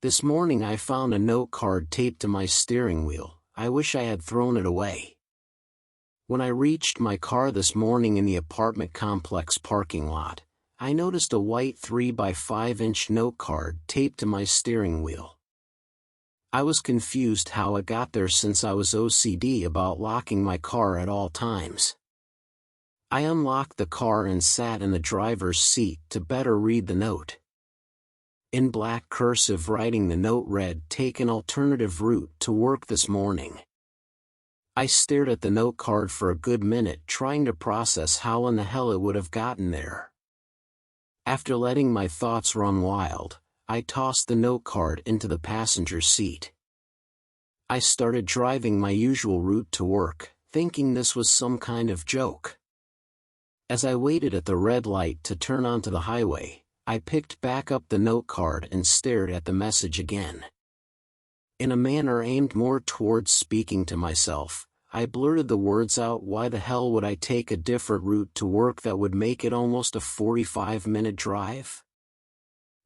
This morning I found a note card taped to my steering wheel. I wish I had thrown it away. When I reached my car this morning in the apartment complex parking lot, I noticed a white 3x5-inch note card taped to my steering wheel. I was confused how it got there since I was OCD about locking my car at all times. I unlocked the car and sat in the driver's seat to better read the note. In black cursive writing, the note read, "Take an alternative route to work this morning." I stared at the note card for a good minute, trying to process how in the hell it would have gotten there. After letting my thoughts run wild, I tossed the note card into the passenger seat. I started driving my usual route to work, thinking this was some kind of joke. As I waited at the red light to turn onto the highway, I picked back up the note card and stared at the message again. In a manner aimed more towards speaking to myself, I blurted the words out, "Why the hell would I take a different route to work that would make it almost a 45-minute drive?"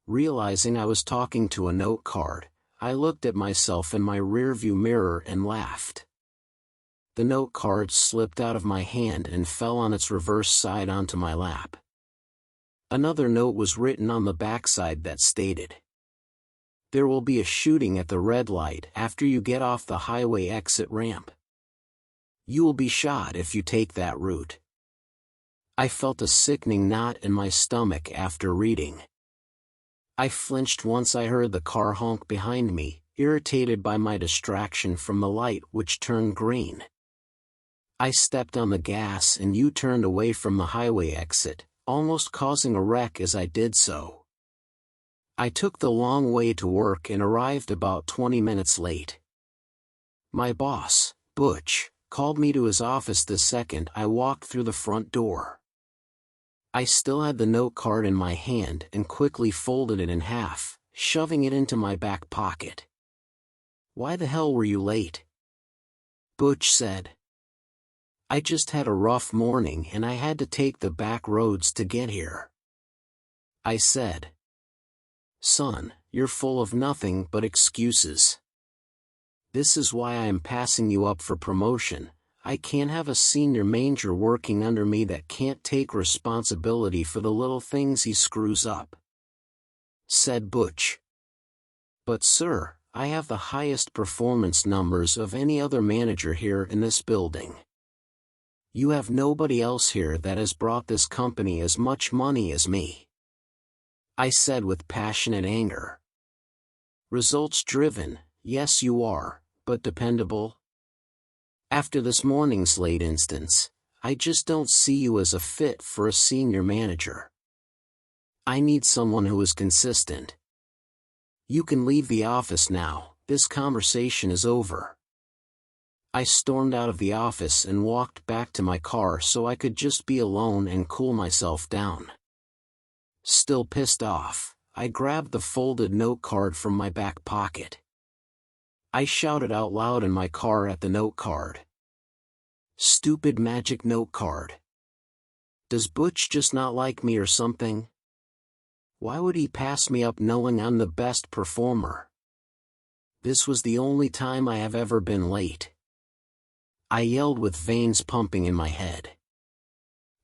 Realizing I was talking to a note card, I looked at myself in my rearview mirror and laughed. The note card slipped out of my hand and fell on its reverse side onto my lap. Another note was written on the backside that stated, "There will be a shooting at the red light after you get off the highway exit ramp. You will be shot if you take that route." I felt a sickening knot in my stomach after reading. I flinched once I heard the car honk behind me, irritated by my distraction from the light which turned green. I stepped on the gas and U-turned away from the highway exit, almost causing a wreck as I did so. I took the long way to work and arrived about 20 minutes late. My boss, Butch, called me to his office the second I walked through the front door. I still had the note card in my hand and quickly folded it in half, shoving it into my back pocket. "Why the hell were you late?" Butch said. "I just had a rough morning and I had to take the back roads to get here," I said. "Son, you're full of nothing but excuses. This is why I am passing you up for promotion. I can't have a senior manager working under me that can't take responsibility for the little things he screws up," said Butch. "But sir, I have the highest performance numbers of any other manager here in this building. You have nobody else here that has brought this company as much money as me," I said with passionate anger. "Results driven, yes you are, but dependable? After this morning's late instance, I just don't see you as a fit for a senior manager. I need someone who is consistent. You can leave the office now, this conversation is over." I stormed out of the office and walked back to my car so I could just be alone and cool myself down. Still pissed off, I grabbed the folded note card from my back pocket. I shouted out loud in my car at the note card. "Stupid magic note card. Does Butch just not like me or something? Why would he pass me up knowing I'm the best performer? This was the only time I have ever been late," I yelled with veins pumping in my head.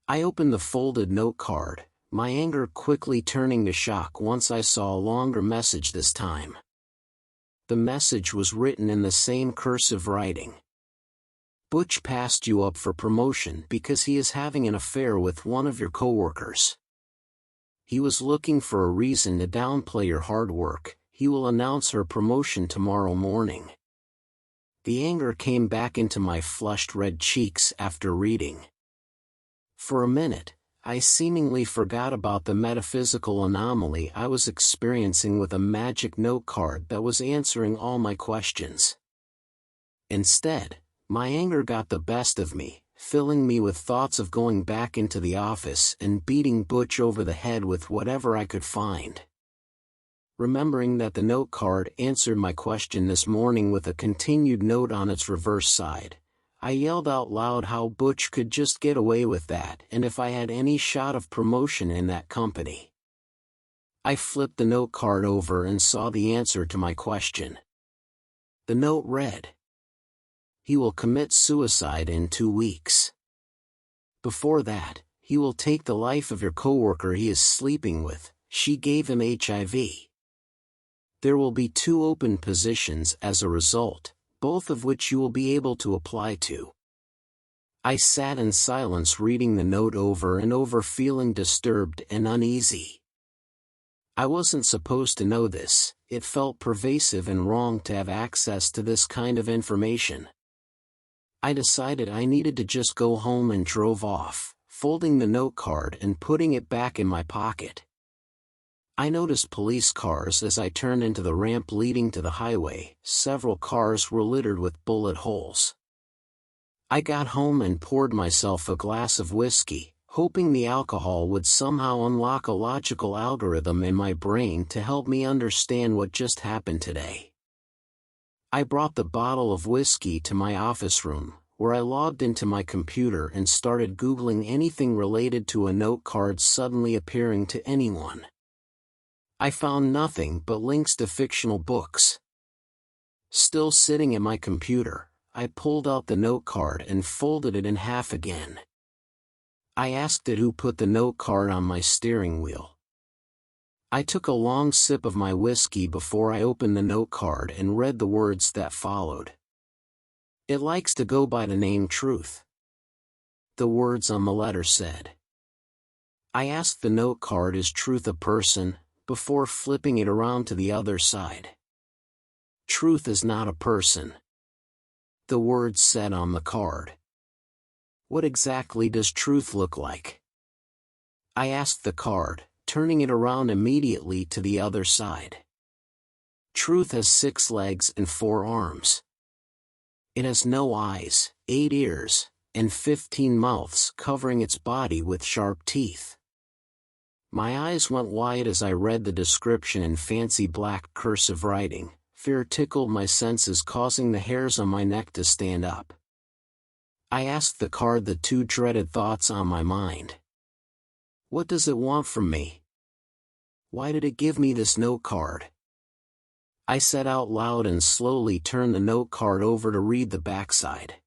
I opened the folded note card, my anger quickly turning to shock once I saw a longer message this time. The message was written in the same cursive writing. "Butch passed you up for promotion because he is having an affair with one of your coworkers. He was looking for a reason to downplay your hard work. He will announce her promotion tomorrow morning." The anger came back into my flushed red cheeks after reading. For a minute, I seemingly forgot about the metaphysical anomaly I was experiencing with a magic note card that was answering all my questions. Instead, my anger got the best of me, filling me with thoughts of going back into the office and beating Butch over the head with whatever I could find. Remembering that the note card answered my question this morning with a continued note on its reverse side, I yelled out loud how Butch could just get away with that and if I had any shot of promotion in that company. I flipped the note card over and saw the answer to my question. The note read, "He will commit suicide in 2 weeks. Before that, he will take the life of your coworker he is sleeping with. She gave him HIV. There will be 2 open positions as a result, both of which you will be able to apply to." I sat in silence reading the note over and over, feeling disturbed and uneasy. I wasn't supposed to know this. It felt pervasive and wrong to have access to this kind of information. I decided I needed to just go home and drove off, folding the note card and putting it back in my pocket. I noticed police cars as I turned into the ramp leading to the highway. Several cars were littered with bullet holes. I got home and poured myself a glass of whiskey, hoping the alcohol would somehow unlock a logical algorithm in my brain to help me understand what just happened today. I brought the bottle of whiskey to my office room, where I logged into my computer and started Googling anything related to a note card suddenly appearing to anyone. I found nothing but links to fictional books. Still sitting at my computer, I pulled out the note card and folded it in half again. I asked it who put the note card on my steering wheel. I took a long sip of my whiskey before I opened the note card and read the words that followed. "It likes to go by the name Truth," the words on the letter said. I asked the note card, "Is Truth a person?" before flipping it around to the other side. "Truth is not a person," the words said on the card. "What exactly does Truth look like?" I asked the card, turning it around immediately to the other side. "Truth has 6 legs and 4 arms. It has no eyes, 8 ears, and 15 mouths covering its body with sharp teeth." My eyes went wide as I read the description in fancy black cursive writing. Fear tickled my senses, causing the hairs on my neck to stand up. I asked the card the 2 dreaded thoughts on my mind. What does it want from me? Why did it give me this note card? I said out loud and slowly turned the note card over to read the backside.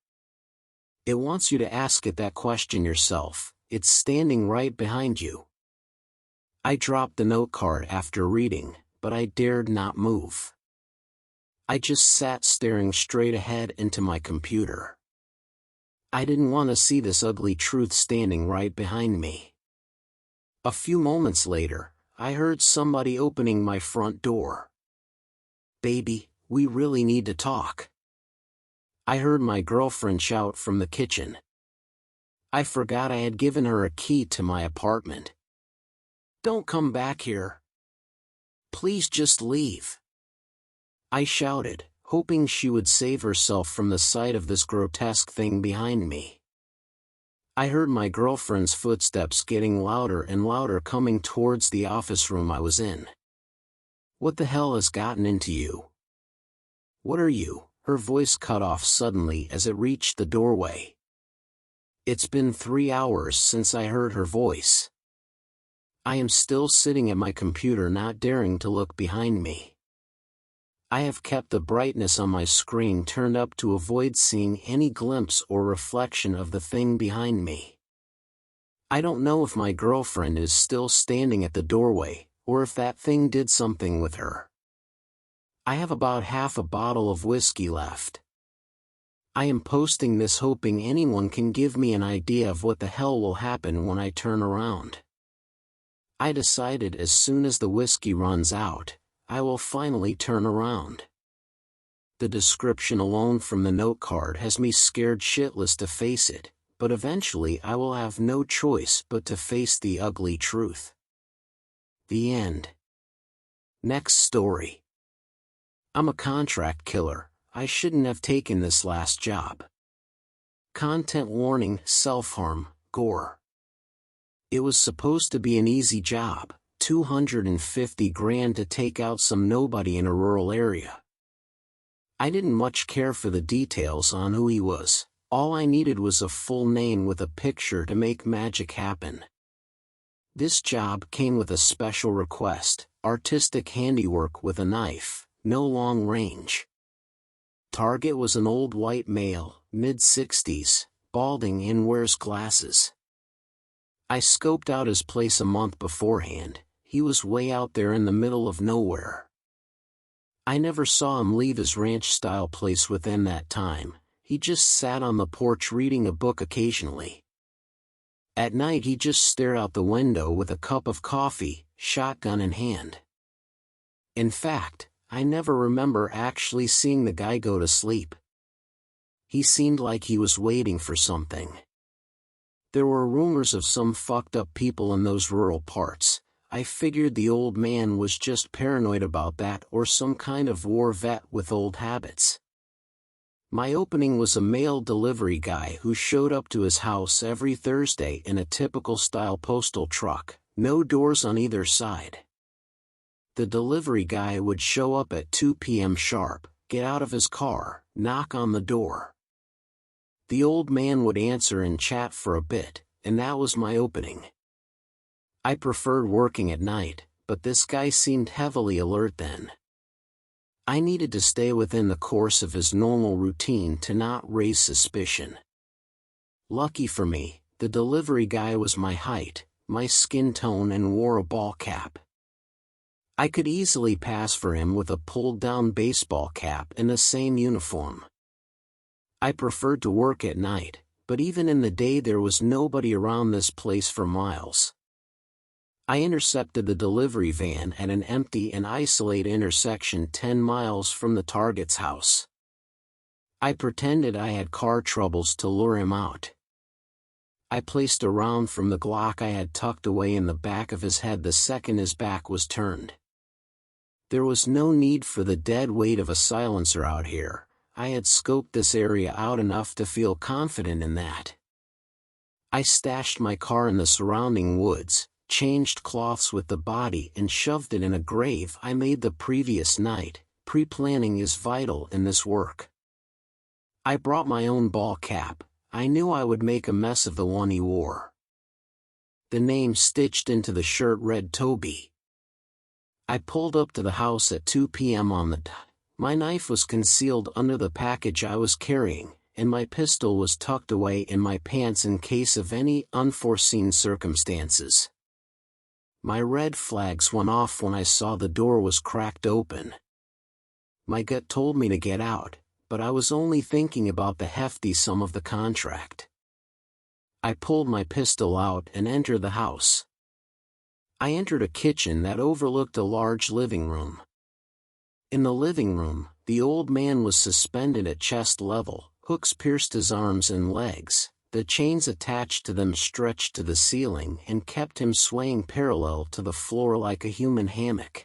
"It wants you to ask it that question yourself. It's standing right behind you." I dropped the note card after reading, but I dared not move. I just sat staring straight ahead into my computer. I didn't want to see this ugly truth standing right behind me. A few moments later, I heard somebody opening my front door. "Baby, we really need to talk." I heard my girlfriend shout from the kitchen. I forgot I had given her a key to my apartment. "Don't come back here. Please just leave," I shouted, hoping she would save herself from the sight of this grotesque thing behind me. I heard my girlfriend's footsteps getting louder and louder coming towards the office room I was in. "What the hell has gotten into you? What are you?" Her voice cut off suddenly as it reached the doorway. It's been 3 hours since I heard her voice. I am still sitting at my computer, not daring to look behind me. I have kept the brightness on my screen turned up to avoid seeing any glimpse or reflection of the thing behind me. I don't know if my girlfriend is still standing at the doorway, or if that thing did something with her. I have about half a bottle of whiskey left. I am posting this hoping anyone can give me an idea of what the hell will happen when I turn around. I decided as soon as the whiskey runs out, I will finally turn around. The description alone from the note card has me scared shitless to face it, but eventually I will have no choice but to face the ugly truth. The end. Next story. I'm a contract killer. I shouldn't have taken this last job. Content warning: self-harm, gore. It was supposed to be an easy job. 250 grand to take out some nobody in a rural area. I didn't much care for the details on who he was. All I needed was a full name with a picture to make magic happen. This job came with a special request: artistic handiwork with a knife, no long range. Target was an old white male, mid-60s, balding and wears glasses. I scoped out his place a month beforehand. He was way out there in the middle of nowhere. I never saw him leave his ranch-style place within that time. He just sat on the porch reading a book occasionally. At night he just stared out the window with a cup of coffee, shotgun in hand. In fact, I never remember actually seeing the guy go to sleep. He seemed like he was waiting for something. There were rumors of some fucked up people in those rural parts. I figured the old man was just paranoid about that, or some kind of war vet with old habits. My opening was a mail delivery guy who showed up to his house every Thursday in a typical style postal truck, no doors on either side. The delivery guy would show up at 2 p.m. sharp, get out of his car, knock on the door. The old man would answer and chat for a bit, and that was my opening. I preferred working at night, but this guy seemed heavily alert then. I needed to stay within the course of his normal routine to not raise suspicion. Lucky for me, the delivery guy was my height, my skin tone, and wore a ball cap. I could easily pass for him with a pulled-down baseball cap and the same uniform. I preferred to work at night, but even in the day there was nobody around this place for miles. I intercepted the delivery van at an empty and isolated intersection 10 miles from the target's house. I pretended I had car troubles to lure him out. I placed a round from the Glock I had tucked away in the back of his head the second his back was turned. There was no need for the dead weight of a silencer out here. I had scoped this area out enough to feel confident in that. I stashed my car in the surrounding woods, changed cloths with the body, and shoved it in a grave I made the previous night. Pre-planning is vital in this work. I brought my own ball cap. I knew I would make a mess of the one he wore. The name stitched into the shirt read Toby. I pulled up to the house at 2 p.m. on the dot. My knife was concealed under the package I was carrying, and my pistol was tucked away in my pants in case of any unforeseen circumstances. My red flags went off when I saw the door was cracked open. My gut told me to get out, but I was only thinking about the hefty sum of the contract. I pulled my pistol out and entered the house. I entered a kitchen that overlooked a large living room. In the living room, the old man was suspended at chest level, hooks pierced his arms and legs. The chains attached to them stretched to the ceiling and kept him swaying parallel to the floor like a human hammock.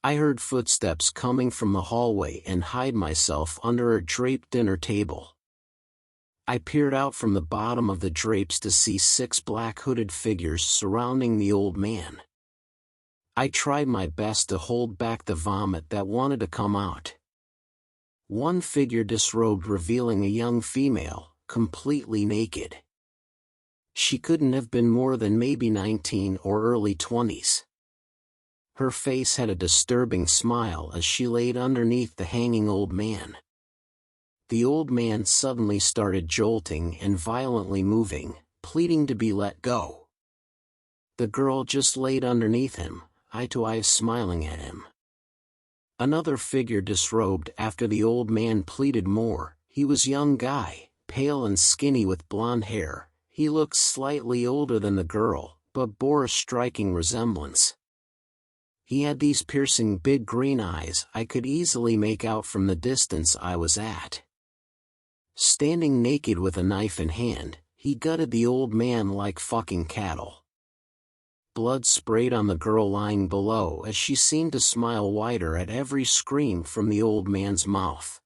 I heard footsteps coming from the hallway and hid myself under a draped dinner table. I peered out from the bottom of the drapes to see 6 black hooded figures surrounding the old man. I tried my best to hold back the vomit that wanted to come out. One figure disrobed, revealing a young female, completely naked. She couldn't have been more than maybe 19 or early 20s. Her face had a disturbing smile as she laid underneath the hanging old man. The old man suddenly started jolting and violently moving, pleading to be let go. The girl just laid underneath him, eye to eye, smiling at him. Another figure disrobed after the old man pleaded more. He was a young guy, pale and skinny with blonde hair. He looked slightly older than the girl, but bore a striking resemblance. He had these piercing big green eyes I could easily make out from the distance I was at. Standing naked with a knife in hand, he gutted the old man like fucking cattle. Blood sprayed on the girl lying below as she seemed to smile wider at every scream from the old man's mouth.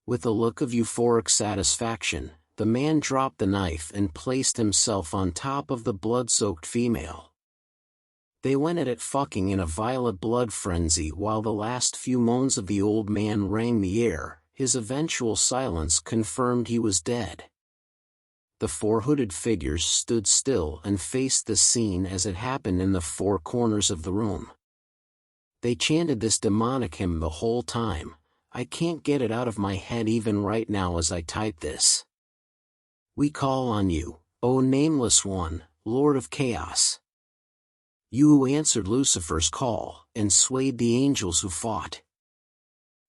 With a look of euphoric satisfaction, the man dropped the knife and placed himself on top of the blood-soaked female. They went at it fucking in a violent blood frenzy while the last few moans of the old man rang the air. His eventual silence confirmed he was dead. the four hooded figures stood still and faced the scene as it happened in the four corners of the room. They chanted this demonic hymn the whole time. I can't get it out of my head even right now as I type this. We call on you, O Nameless One, Lord of Chaos. You who answered Lucifer's call and swayed the angels who fought.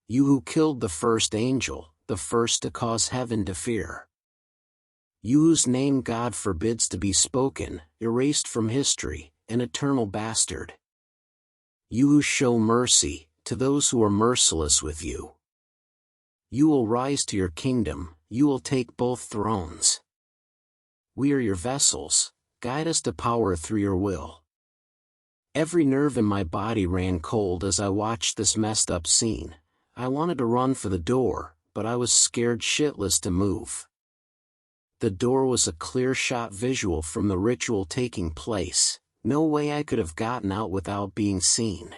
You who killed the first angel, the first to cause heaven to fear. You whose name God forbids to be spoken, erased from history, an eternal bastard. You who show mercy to those who are merciless with you. You will rise to your kingdom, you will take both thrones. We are your vessels, guide us to power through your will. Every nerve in my body ran cold as I watched this messed up scene. I wanted to run for the door, but I was scared shitless to move. The door was a clear-shot visual from the ritual taking place. No way I could have gotten out without being seen.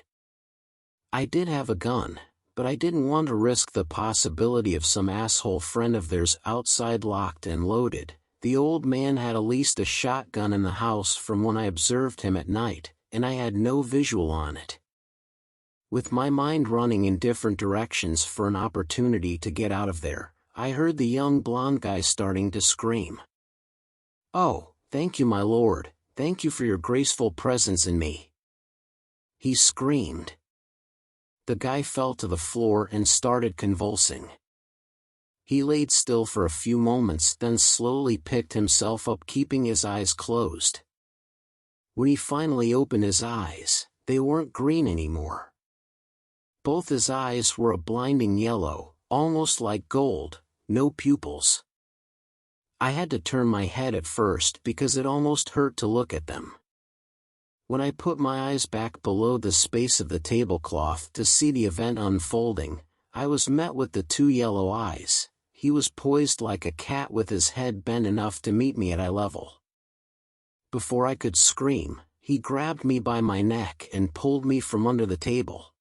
I did have a gun, but I didn't want to risk the possibility of some asshole friend of theirs outside locked and loaded. The old man had at least a shotgun in the house from when I observed him at night, and I had no visual on it. With my mind running in different directions for an opportunity to get out of there, I heard the young blonde guy starting to scream. "Oh, thank you, my lord. Thank you for your graceful presence in me," he screamed. The guy fell to the floor and started convulsing. He laid still for a few moments, then slowly picked himself up, keeping his eyes closed. When he finally opened his eyes, they weren't green anymore. Both his eyes were a blinding yellow, almost like gold, no pupils. I had to turn my head at first because it almost hurt to look at them. When I put my eyes back below the space of the tablecloth to see the event unfolding, I was met with the two yellow eyes. He was poised like a cat with his head bent enough to meet me at eye level. Before I could scream, he grabbed me by my neck and pulled me from under the table.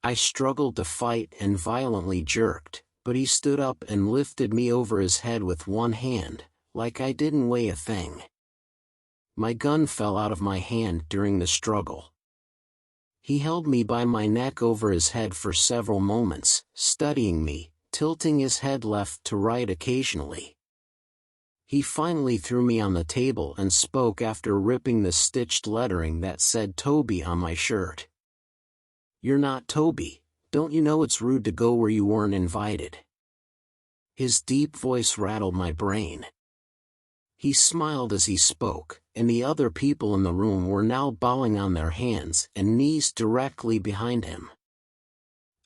I struggled to fight and violently jerked, but he stood up and lifted me over his head with one hand, like I didn't weigh a thing. My gun fell out of my hand during the struggle. He held me by my neck over his head for several moments, studying me, tilting his head left to right occasionally. He finally threw me on the table and spoke after ripping the stitched lettering that said Toby on my shirt. "You're not Toby. Don't you know it's rude to go where you weren't invited?" His deep voice rattled my brain. He smiled as he spoke, and the other people in the room were now bowing on their hands and knees directly behind him.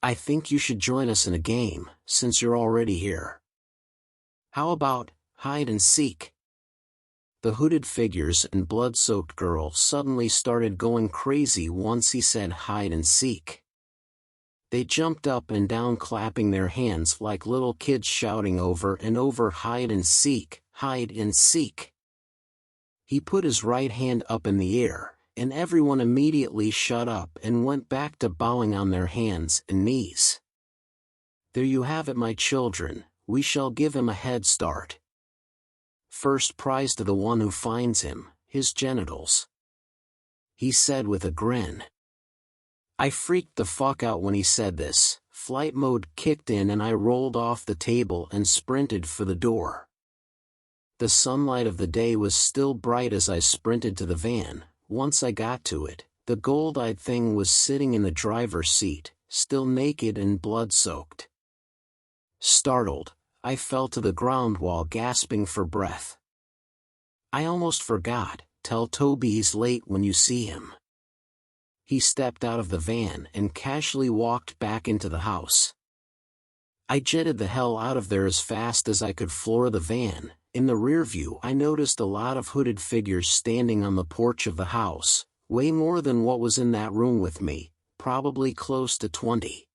"I think you should join us in a game, since you're already here. How about hide and seek?" The hooded figures and blood-soaked girl suddenly started going crazy once he said hide and seek. They jumped up and down, clapping their hands like little kids, shouting over and over, "Hide and seek, hide and seek." He put his right hand up in the air, and everyone immediately shut up and went back to bowing on their hands and knees. "There you have it, my children. We shall give him a head start. First prize to the one who finds him, his genitals," he said with a grin. I freaked the fuck out when he said this. Flight mode kicked in and I rolled off the table and sprinted for the door. The sunlight of the day was still bright as I sprinted to the van. Once I got to it, the gold-eyed thing was sitting in the driver's seat, still naked and blood-soaked. Startled, I fell to the ground while gasping for breath. "I almost forgot, tell Toby he's late when you see him." He stepped out of the van and casually walked back into the house. I jetted the hell out of there as fast as I could floor the van. In the rear view I noticed a lot of hooded figures standing on the porch of the house, way more than what was in that room with me, probably close to 20.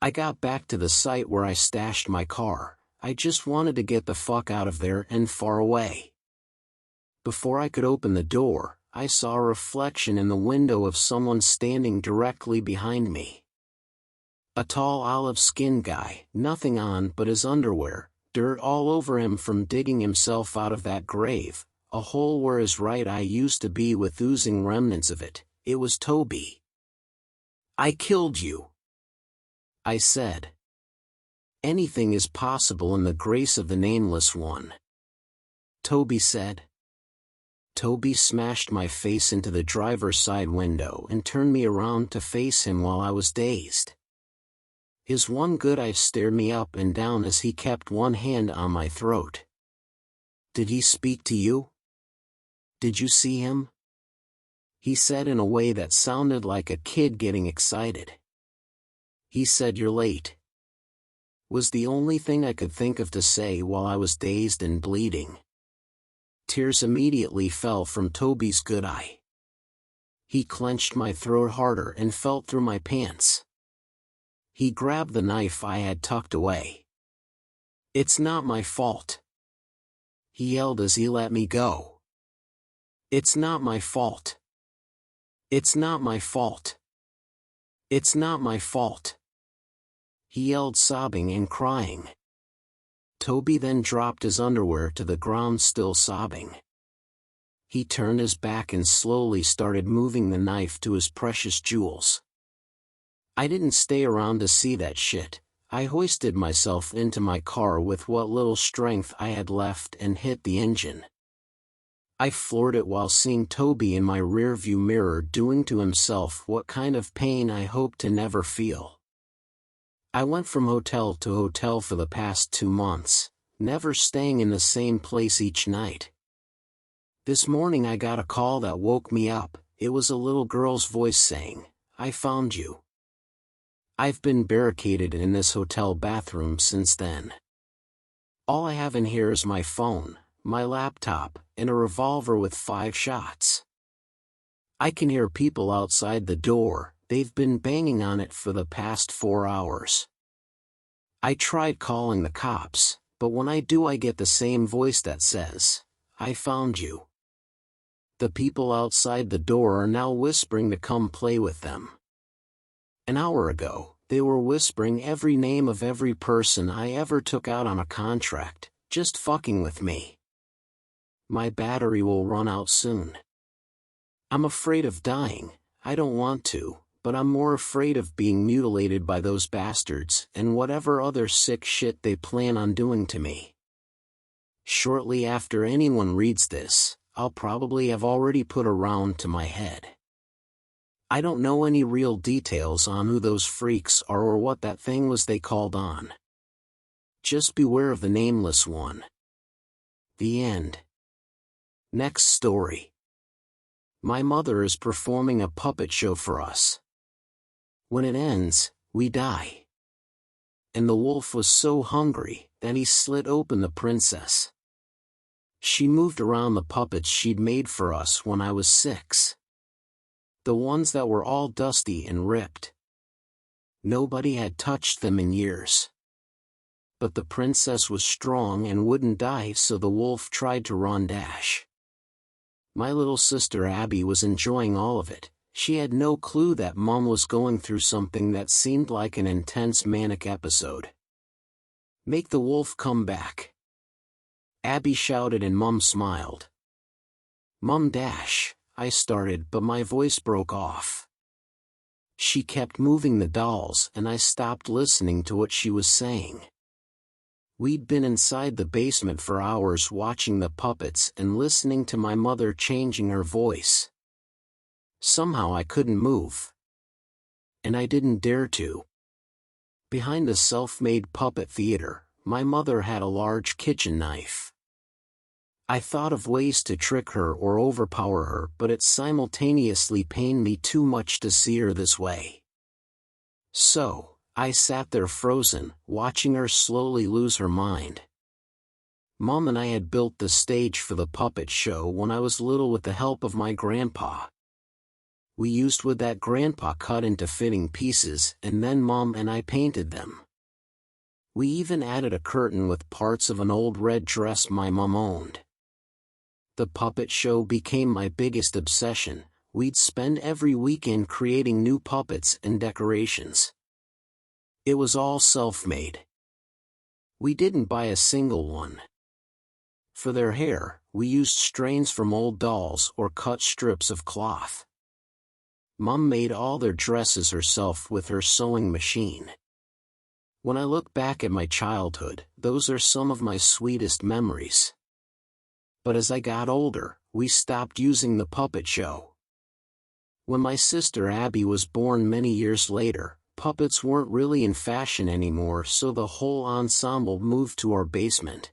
I got back to the site where I stashed my car. I just wanted to get the fuck out of there and far away. Before I could open the door, I saw a reflection in the window of someone standing directly behind me. A tall olive-skinned guy, nothing on but his underwear, dirt all over him from digging himself out of that grave, a hole where his right eye used to be with oozing remnants of it. It was Toby. "I killed you," I said. "Anything is possible in the grace of the Nameless One," Toby said. Toby smashed my face into the driver's side window and turned me around to face him while I was dazed. His one good eye stared me up and down as he kept one hand on my throat. "Did he speak to you? Did you see him?" he said in a way that sounded like a kid getting excited. "He said you're late," was the only thing I could think of to say while I was dazed and bleeding. Tears immediately fell from Toby's good eye. He clenched my throat harder and felt through my pants. He grabbed the knife I had tucked away. "It's not my fault," he yelled as he let me go. "It's not my fault. It's not my fault. It's not my fault," he yelled, sobbing and crying. Toby then dropped his underwear to the ground, still sobbing. He turned his back and slowly started moving the knife to his precious jewels. I didn't stay around to see that shit. I hoisted myself into my car with what little strength I had left and hit the engine. I floored it while seeing Toby in my rearview mirror doing to himself what kind of pain I hoped to never feel. I went from hotel to hotel for the past 2 months, never staying in the same place each night. This morning I got a call that woke me up. It was a little girl's voice saying, "I found you." I've been barricaded in this hotel bathroom since then. All I have in here is my phone, my laptop, and a revolver with 5 shots. I can hear people outside the door. They've been banging on it for the past 4 hours. I tried calling the cops, but when I do I get the same voice that says, "I found you." The people outside the door are now whispering to come play with them. An hour ago, they were whispering every name of every person I ever took out on a contract, just fucking with me. My battery will run out soon. I'm afraid of dying. I don't want to, but I'm more afraid of being mutilated by those bastards and whatever other sick shit they plan on doing to me. Shortly after anyone reads this, I'll probably have already put a round to my head. I don't know any real details on who those freaks are or what that thing was they called on. Just beware of the Nameless One. The end. Next story. My mother is performing a puppet show for us. When it ends, we die. And the wolf was so hungry that he slit open the princess. She moved around the puppets she'd made for us when I was 6. The ones that were all dusty and ripped. Nobody had touched them in years. But the princess was strong and wouldn't die, so the wolf tried to run dash. My little sister Abby was enjoying all of it. She had no clue that Mom was going through something that seemed like an intense manic episode. "Make the wolf come back," Abby shouted, and Mom smiled. "Mom dash," I started, but my voice broke off. She kept moving the dolls and I stopped listening to what she was saying. We'd been inside the basement for hours watching the puppets and listening to my mother changing her voice. Somehow I couldn't move. And I didn't dare to. Behind the self-made puppet theater, my mother had a large kitchen knife. I thought of ways to trick her or overpower her, but it simultaneously pained me too much to see her this way. So, I sat there frozen, watching her slowly lose her mind. Mom and I had built the stage for the puppet show when I was little with the help of my grandpa. We used wood that Grandpa cut into fitting pieces, and then Mom and I painted them. We even added a curtain with parts of an old red dress my mom owned. The puppet show became my biggest obsession. We'd spend every weekend creating new puppets and decorations. It was all self-made. We didn't buy a single one. For their hair, we used strains from old dolls or cut strips of cloth. Mom made all their dresses herself with her sewing machine. When I look back at my childhood, those are some of my sweetest memories. But as I got older, we stopped using the puppet show. When my sister Abby was born many years later, puppets weren't really in fashion anymore, so the whole ensemble moved to our basement.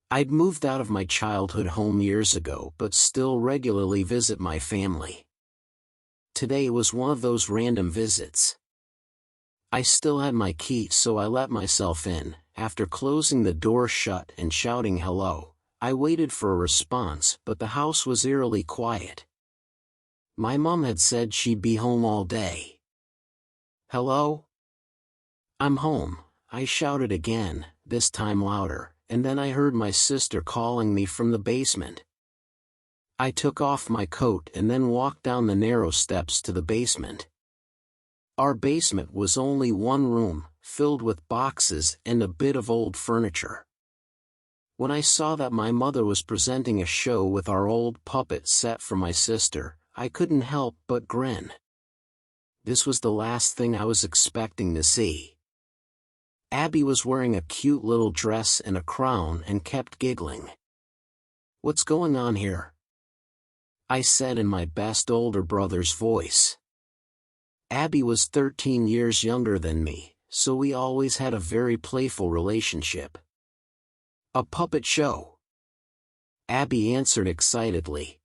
I'd moved out of my childhood home years ago but still regularly visit my family. Today was one of those random visits. I still had my key, so I let myself in. After closing the door shut and shouting hello, I waited for a response, but the house was eerily quiet. My mom had said she'd be home all day. "Hello?" "I'm home," I shouted again, this time louder, and then I heard my sister calling me from the basement. I took off my coat and then walked down the narrow steps to the basement. Our basement was only one room, filled with boxes and a bit of old furniture. When I saw that my mother was presenting a show with our old puppet set for my sister, I couldn't help but grin. This was the last thing I was expecting to see. Abby was wearing a cute little dress and a crown and kept giggling. "What's going on here?" I said in my best older brother's voice. Abby was 13 years younger than me, so we always had a very playful relationship. "A puppet show," Abby answered excitedly.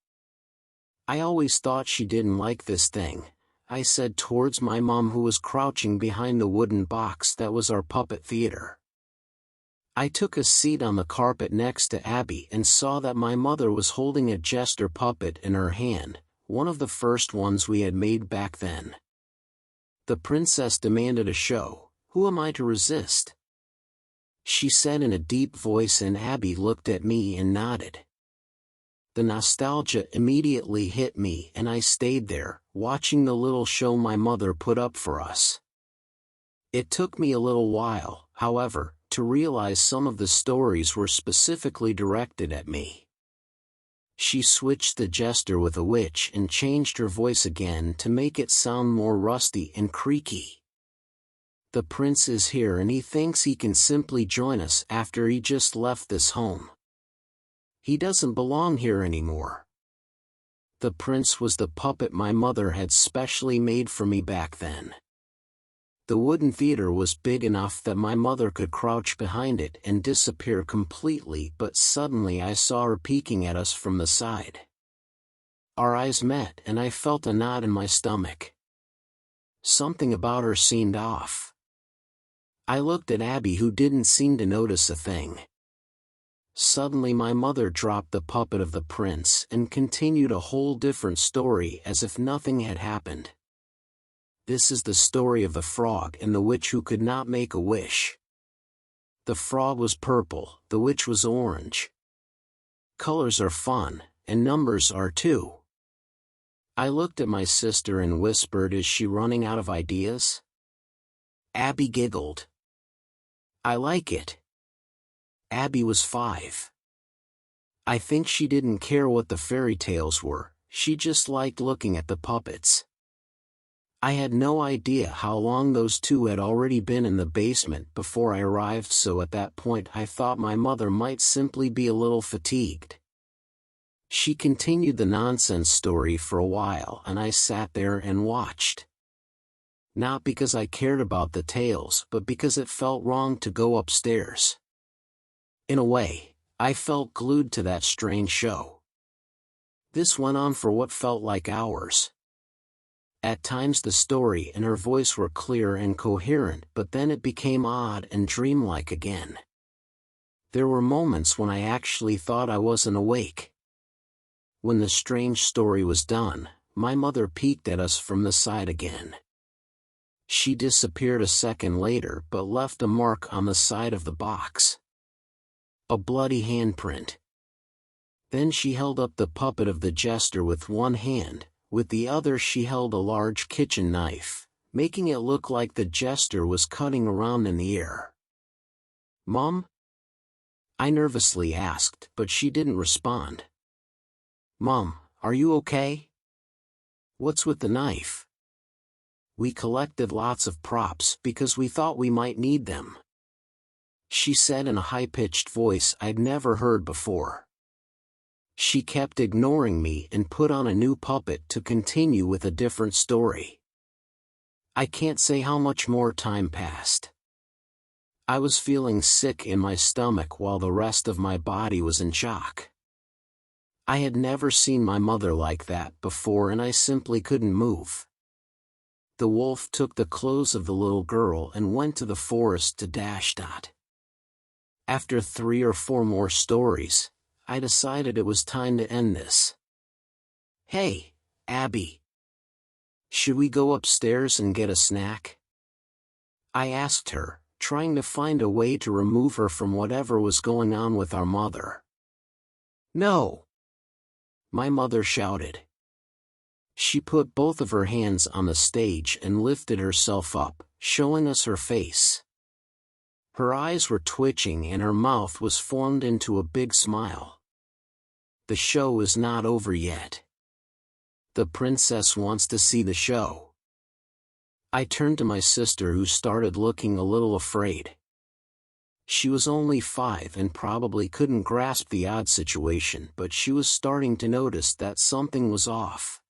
"I always thought she didn't like this thing," I said towards my mom, who was crouching behind the wooden box that was our puppet theater. I took a seat on the carpet next to Abby and saw that my mother was holding a jester puppet in her hand, one of the first ones we had made back then. "The princess demanded a show. Who am I to resist?" she said in a deep voice, and Abby looked at me and nodded. The nostalgia immediately hit me, and I stayed there, watching the little show my mother put up for us. It took me a little while, however, to realize some of the stories were specifically directed at me. She switched the jester with a witch and changed her voice again to make it sound more rusty and creaky. "The prince is here and he thinks he can simply join us after he just left this home. He doesn't belong here anymore." The prince was the puppet my mother had specially made for me back then. The wooden theater was big enough that my mother could crouch behind it and disappear completely, but suddenly I saw her peeking at us from the side. Our eyes met and I felt a knot in my stomach. Something about her seemed off. I looked at Abby, who didn't seem to notice a thing. Suddenly my mother dropped the puppet of the prince and continued a whole different story as if nothing had happened. This is the story of the frog and the witch who could not make a wish. The frog was purple, the witch was orange. Colors are fun, and numbers are too. I looked at my sister and whispered, "Is she running out of ideas?" Abby giggled. "I like it." Abby was 5. I think she didn't care what the fairy tales were, she just liked looking at the puppets. I had no idea how long those two had already been in the basement before I arrived, so at that point I thought my mother might simply be a little fatigued. She continued the nonsense story for a while and I sat there and watched. Not because I cared about the tales, but because it felt wrong to go upstairs. In a way, I felt glued to that strange show. This went on for what felt like hours. At times the story and her voice were clear and coherent, but then it became odd and dreamlike again. There were moments when I actually thought I wasn't awake. When the strange story was done, my mother peeked at us from the side again. She disappeared a second later but left a mark on the side of the box. A bloody handprint. Then she held up the puppet of the jester with one hand. With the other she held a large kitchen knife, making it look like the jester was cutting around in the air. "Mom?" I nervously asked, but she didn't respond. "Mom, are you okay? What's with the knife?" "We collected lots of props because we thought we might need them," she said in a high-pitched voice I'd never heard before. She kept ignoring me and put on a new puppet to continue with a different story. I can't say how much more time passed. I was feeling sick in my stomach while the rest of my body was in shock. I had never seen my mother like that before and I simply couldn't move. The wolf took the clothes of the little girl and went to the forest to dash dot. After 3 or 4 more stories, I decided it was time to end this. "Hey, Abby. Should we go upstairs and get a snack?" I asked her, trying to find a way to remove her from whatever was going on with our mother. "No!" my mother shouted. She put both of her hands on the stage and lifted herself up, showing us her face. Her eyes were twitching and her mouth was formed into a big smile. "The show is not over yet. The princess wants to see the show." I turned to my sister who started looking a little afraid. She was only 5 and probably couldn't grasp the odd situation, but she was starting to notice that something was off.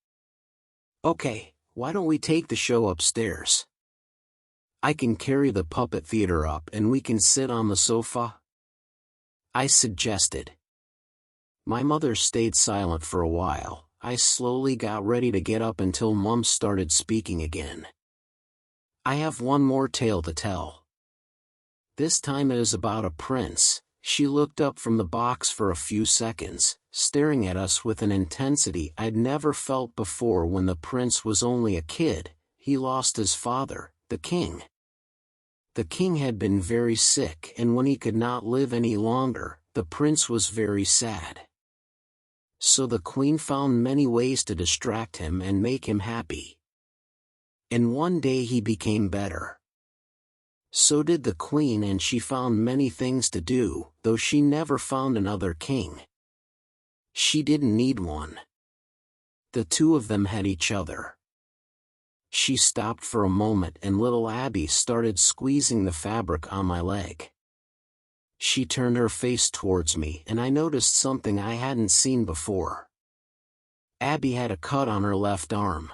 "Okay, why don't we take the show upstairs? I can carry the puppet theater up and we can sit on the sofa," I suggested. My mother stayed silent for a while. I slowly got ready to get up until Mom started speaking again. "I have one more tale to tell. This time it is about a prince." She looked up from the box for a few seconds, staring at us with an intensity I'd never felt before. When the prince was only a kid, he lost his father, the king. The king had been very sick, and when he could not live any longer, the prince was very sad. So the queen found many ways to distract him and make him happy. And one day he became better. So did the queen, and she found many things to do, though she never found another king. She didn't need one. The two of them had each other. She stopped for a moment and little Abby started squeezing the fabric on my leg. She turned her face towards me and I noticed something I hadn't seen before. Abby had a cut on her left arm.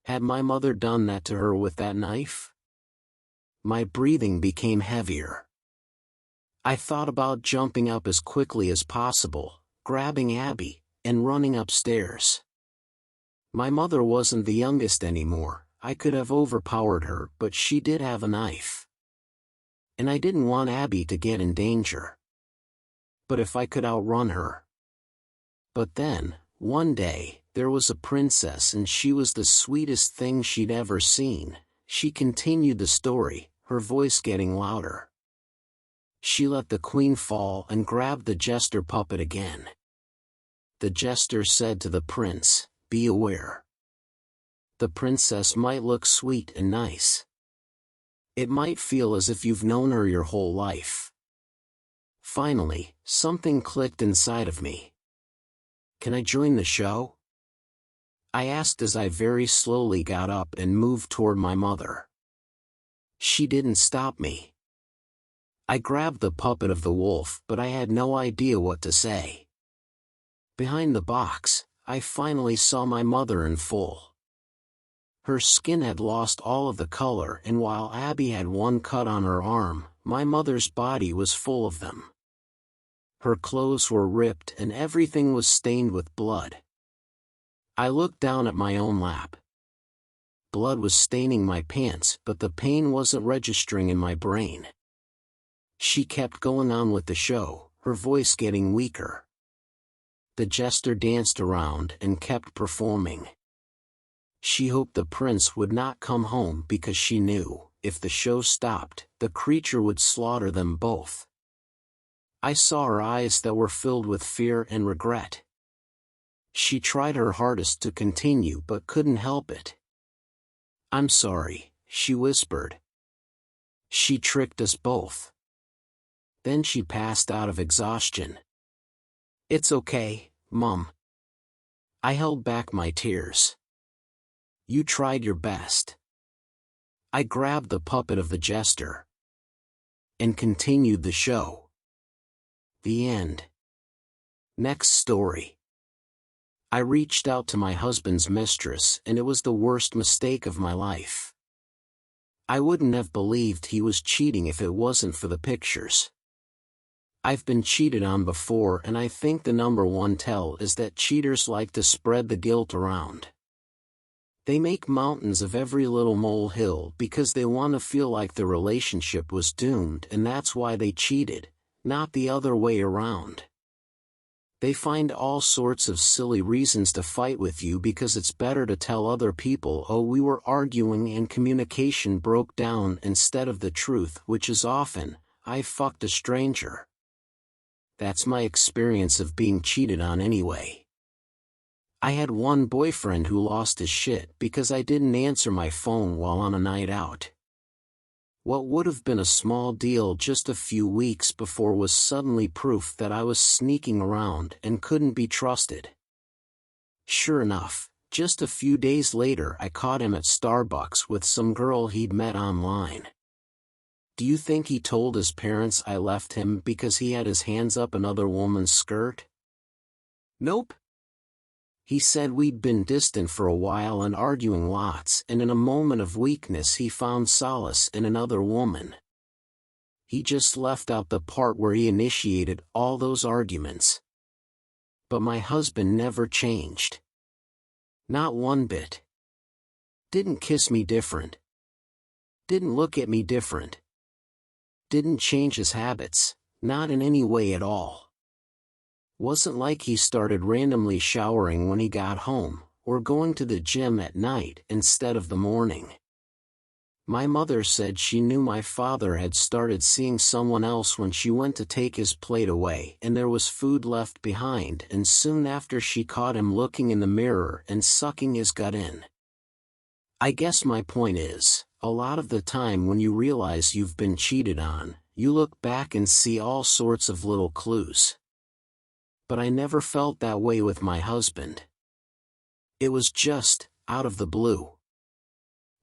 Had my mother done that to her with that knife? My breathing became heavier. I thought about jumping up as quickly as possible, grabbing Abby, and running upstairs. My mother wasn't the youngest anymore. I could have overpowered her, but she did have a knife. And I didn't want Abby to get in danger. But if I could outrun her. But then, one day, there was a princess and she was the sweetest thing she'd ever seen. She continued the story, her voice getting louder. She let the queen fall and grabbed the jester puppet again. The jester said to the prince, "Be aware. The princess might look sweet and nice. It might feel as if you've known her your whole life." Finally, something clicked inside of me. "Can I join the show?" I asked as I very slowly got up and moved toward my mother. She didn't stop me. I grabbed the puppet of the wolf, but I had no idea what to say. Behind the box, I finally saw my mother in full. Her skin had lost all of the color, and while Abby had one cut on her arm, my mother's body was full of them. Her clothes were ripped and everything was stained with blood. I looked down at my own lap. Blood was staining my pants, but the pain wasn't registering in my brain. She kept going on with the show, her voice getting weaker. The jester danced around and kept performing. She hoped the prince would not come home because she knew, if the show stopped, the creature would slaughter them both. I saw her eyes that were filled with fear and regret. She tried her hardest to continue but couldn't help it. "I'm sorry," she whispered. "She tricked us both. Then she passed out of exhaustion. "It's okay, Mum." I held back my tears. "You tried your best." I grabbed the puppet of the jester and continued the show. The end. Next story. I reached out to my husband's mistress, and it was the worst mistake of my life. I wouldn't have believed he was cheating if it wasn't for the pictures. I've been cheated on before, and I think the number one tell is that cheaters like to spread the guilt around. They make mountains of every little molehill because they want to feel like the relationship was doomed, and that's why they cheated, not the other way around. They find all sorts of silly reasons to fight with you because it's better to tell other people, "Oh, we were arguing and communication broke down," instead of the truth, which is often, "I fucked a stranger." That's my experience of being cheated on anyway. I had one boyfriend who lost his shit because I didn't answer my phone while on a night out. What would have been a small deal just a few weeks before was suddenly proof that I was sneaking around and couldn't be trusted. Sure enough, just a few days later I caught him at Starbucks with some girl he'd met online. Do you think he told his parents I left him because he had his hands up another woman's skirt? Nope. He said we'd been distant for a while and arguing lots, and in a moment of weakness he found solace in another woman. He just left out the part where he initiated all those arguments. But my husband never changed. Not one bit. Didn't kiss me different. Didn't look at me different. Didn't change his habits, not in any way at all. Wasn't like he started randomly showering when he got home, or going to the gym at night instead of the morning. My mother said she knew my father had started seeing someone else when she went to take his plate away and there was food left behind, and soon after she caught him looking in the mirror and sucking his gut in. I guess my point is, a lot of the time when you realize you've been cheated on, you look back and see all sorts of little clues. But I never felt that way with my husband. It was just, out of the blue.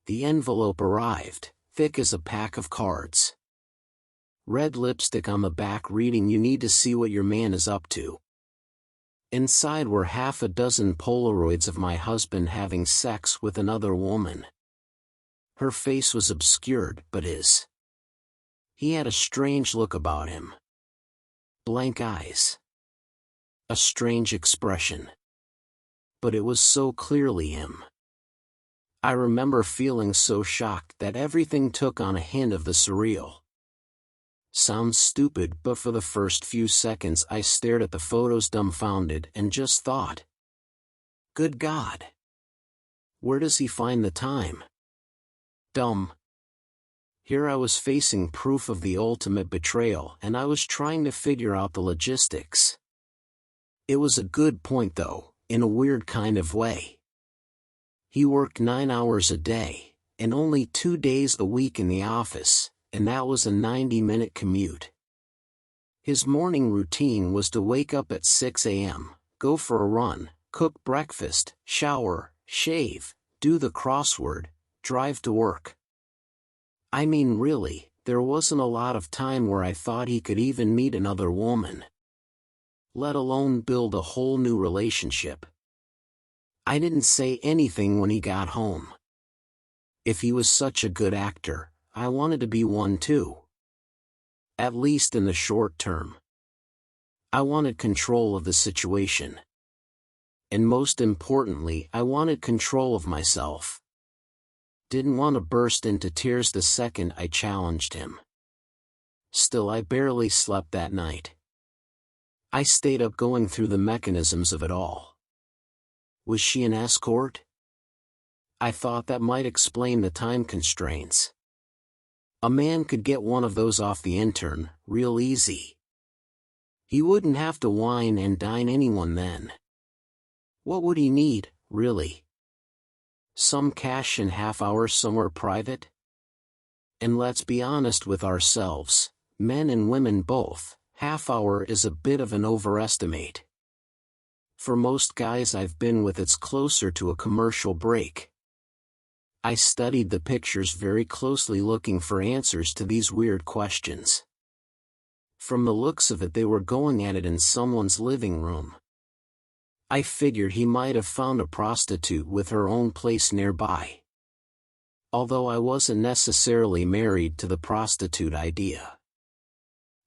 The envelope arrived, thick as a pack of cards. Red lipstick on the back reading, "You need to see what your man is up to." Inside were half a dozen Polaroids of my husband having sex with another woman. Her face was obscured, but his. He had a strange look about him. Blank eyes. A strange expression. But it was so clearly him. I remember feeling so shocked that everything took on a hint of the surreal. Sounds stupid, but for the first few seconds I stared at the photos dumbfounded and just thought, good God. Where does he find the time? Dumb. Here I was facing proof of the ultimate betrayal, and I was trying to figure out the logistics. It was a good point though, in a weird kind of way. He worked 9 hours a day, and only 2 days a week in the office, and that was a 90-minute commute. His morning routine was to wake up at 6 a.m., go for a run, cook breakfast, shower, shave, do the crossword, drive to work. I mean really, there wasn't a lot of time where I thought he could even meet another woman. Let alone build a whole new relationship. I didn't say anything when he got home. If he was such a good actor, I wanted to be one too. At least in the short term. I wanted control of the situation. And most importantly, I wanted control of myself. Didn't want to burst into tears the second I challenged him. Still, I barely slept that night. I stayed up going through the mechanisms of it all. Was she an escort? I thought that might explain the time constraints. A man could get one of those off the intern, real easy. He wouldn't have to wine and dine anyone then. What would he need, really? Some cash and half hours somewhere private? And let's be honest with ourselves, Men and women both, half-hour is a bit of an overestimate. For most guys I've been with it's closer to a commercial break. I studied the pictures very closely looking for answers to these weird questions. From the looks of it they were going at it in someone's living room. I figured he might have found a prostitute with her own place nearby. Although I wasn't necessarily married to the prostitute idea.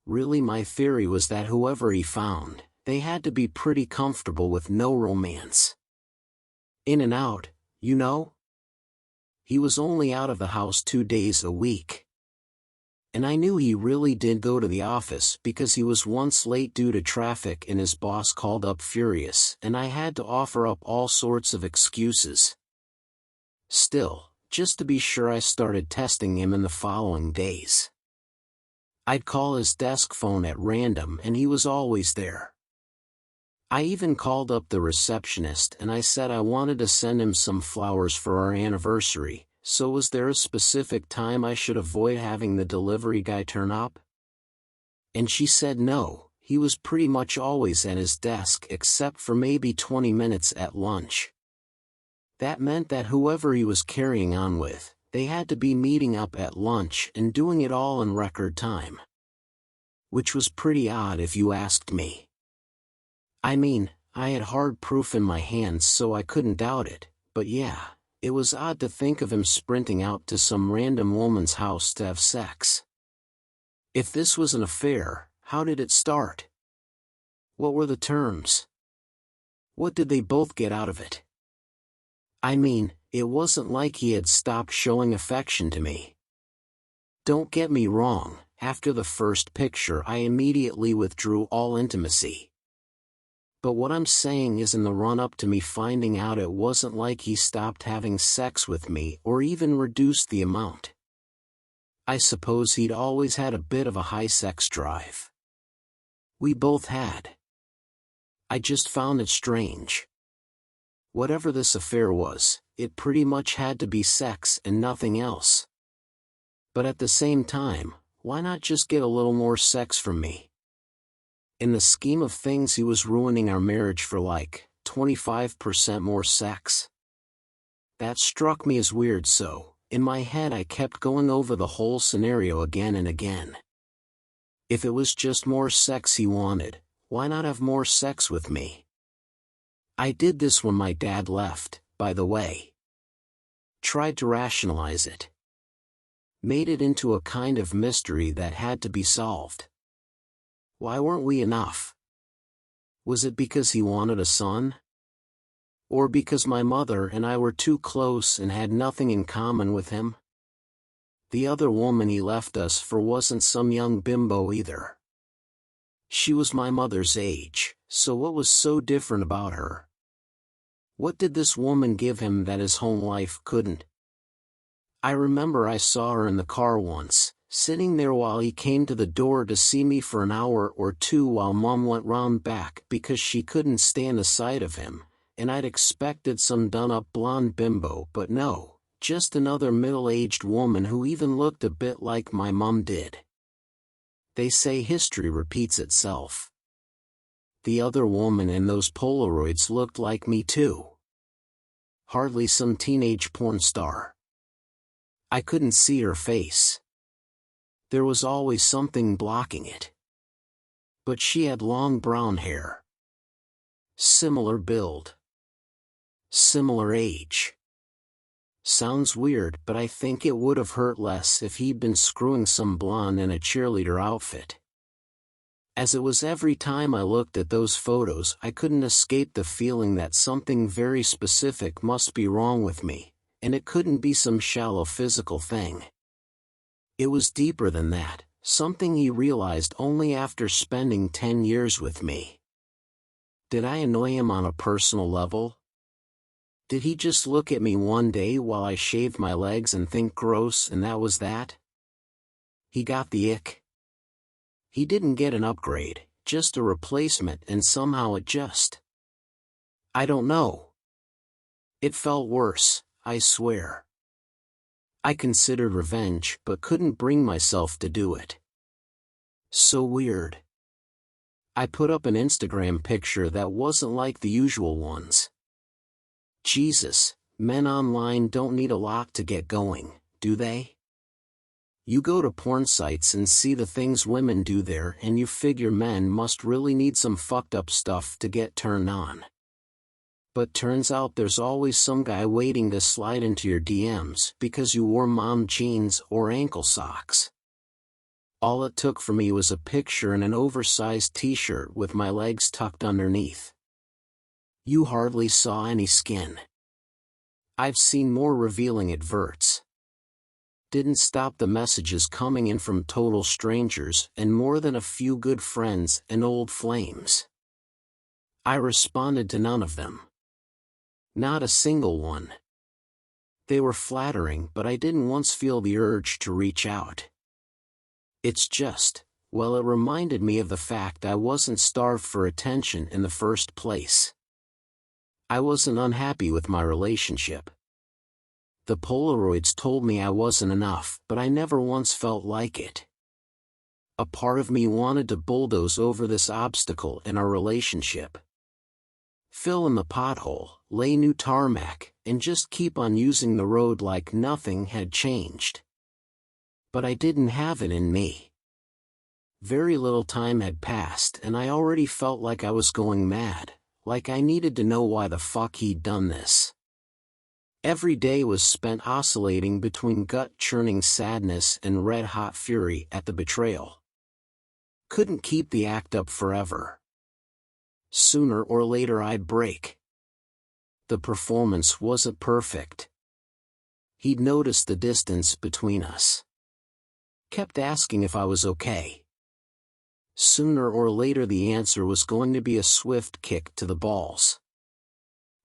Really my theory was that whoever he found, they had to be pretty comfortable with no romance. In and out, you know? He was only out of the house 2 days a week. And I knew he really did go to the office because he was once late due to traffic and his boss called up furious and I had to offer up all sorts of excuses. Still, just to be sure I started testing him in the following days. I'd call his desk phone at random and he was always there. I even called up the receptionist and I said I wanted to send him some flowers for our anniversary, so was there a specific time I should avoid having the delivery guy turn up? And she said no, he was pretty much always at his desk except for maybe 20 minutes at lunch. That meant that whoever he was carrying on with, they had to be meeting up at lunch and doing it all in record time. Which was pretty odd if you asked me. I mean, I had hard proof in my hands so I couldn't doubt it, but yeah, it was odd to think of him sprinting out to some random woman's house to have sex. If this was an affair, how did it start? What were the terms? What did they both get out of it? I mean, it wasn't like he had stopped showing affection to me. Don't get me wrong, after the first picture I immediately withdrew all intimacy. But what I'm saying is in the run-up to me finding out it wasn't like he stopped having sex with me or even reduced the amount. I suppose he'd always had a bit of a high sex drive. We both had. I just found it strange. Whatever this affair was, it pretty much had to be sex and nothing else. But at the same time, why not just get a little more sex from me? In the scheme of things he was ruining our marriage for like 25% more sex. That struck me as weird so, in my head I kept going over the whole scenario again and again. If it was just more sex he wanted, why not have more sex with me? I did this when my dad left, by the way. Tried to rationalize it. Made it into a kind of mystery that had to be solved. Why weren't we enough? Was it because he wanted a son? Or because my mother and I were too close and had nothing in common with him? The other woman he left us for wasn't some young bimbo either. She was my mother's age, so what was so different about her? What did this woman give him that his home life couldn't? I remember I saw her in the car once, sitting there while he came to the door to see me for an hour or two while Mom went round back because she couldn't stand the sight of him, and I'd expected some done-up blonde bimbo but no, just another middle-aged woman who even looked a bit like my mom did. They say history repeats itself. The other woman in those Polaroids looked like me too. Hardly some teenage porn star. I couldn't see her face. There was always something blocking it. But she had long brown hair. Similar build. Similar age. Sounds weird, but I think it would have hurt less if he'd been screwing some blonde in a cheerleader outfit. As it was every time I looked at those photos I couldn't escape the feeling that something very specific must be wrong with me, and it couldn't be some shallow physical thing. It was deeper than that, something he realized only after spending 10 years with me. Did I annoy him on a personal level? Did he just look at me one day while I shaved my legs and think gross and that was that? He got the ick. He didn't get an upgrade, just a replacement and somehow it just... I don't know. It felt worse, I swear. I considered revenge but couldn't bring myself to do it. So weird. I put up an Instagram picture that wasn't like the usual ones. Jesus, men online don't need a lot to get going, do they? You go to porn sites and see the things women do there and you figure men must really need some fucked up stuff to get turned on. But turns out there's always some guy waiting to slide into your DMs because you wore mom jeans or ankle socks. All it took for me was a picture and an oversized t-shirt with my legs tucked underneath. You hardly saw any skin. I've seen more revealing adverts. Didn't stop the messages coming in from total strangers and more than a few good friends and old flames. I responded to none of them. Not a single one. They were flattering, but I didn't once feel the urge to reach out. It's just, well, it reminded me of the fact I wasn't starved for attention in the first place. I wasn't unhappy with my relationship. The Polaroids told me I wasn't enough, but I never once felt like it. A part of me wanted to bulldoze over this obstacle in our relationship. Fill in the pothole, lay new tarmac, and just keep on using the road like nothing had changed. But I didn't have it in me. Very little time had passed and I already felt like I was going mad, like I needed to know why the fuck he'd done this. Every day was spent oscillating between gut-churning sadness and red-hot fury at the betrayal. Couldn't keep the act up forever. Sooner or later I'd break. The performance wasn't perfect. He'd noticed the distance between us. Kept asking if I was okay. Sooner or later the answer was going to be a swift kick to the balls.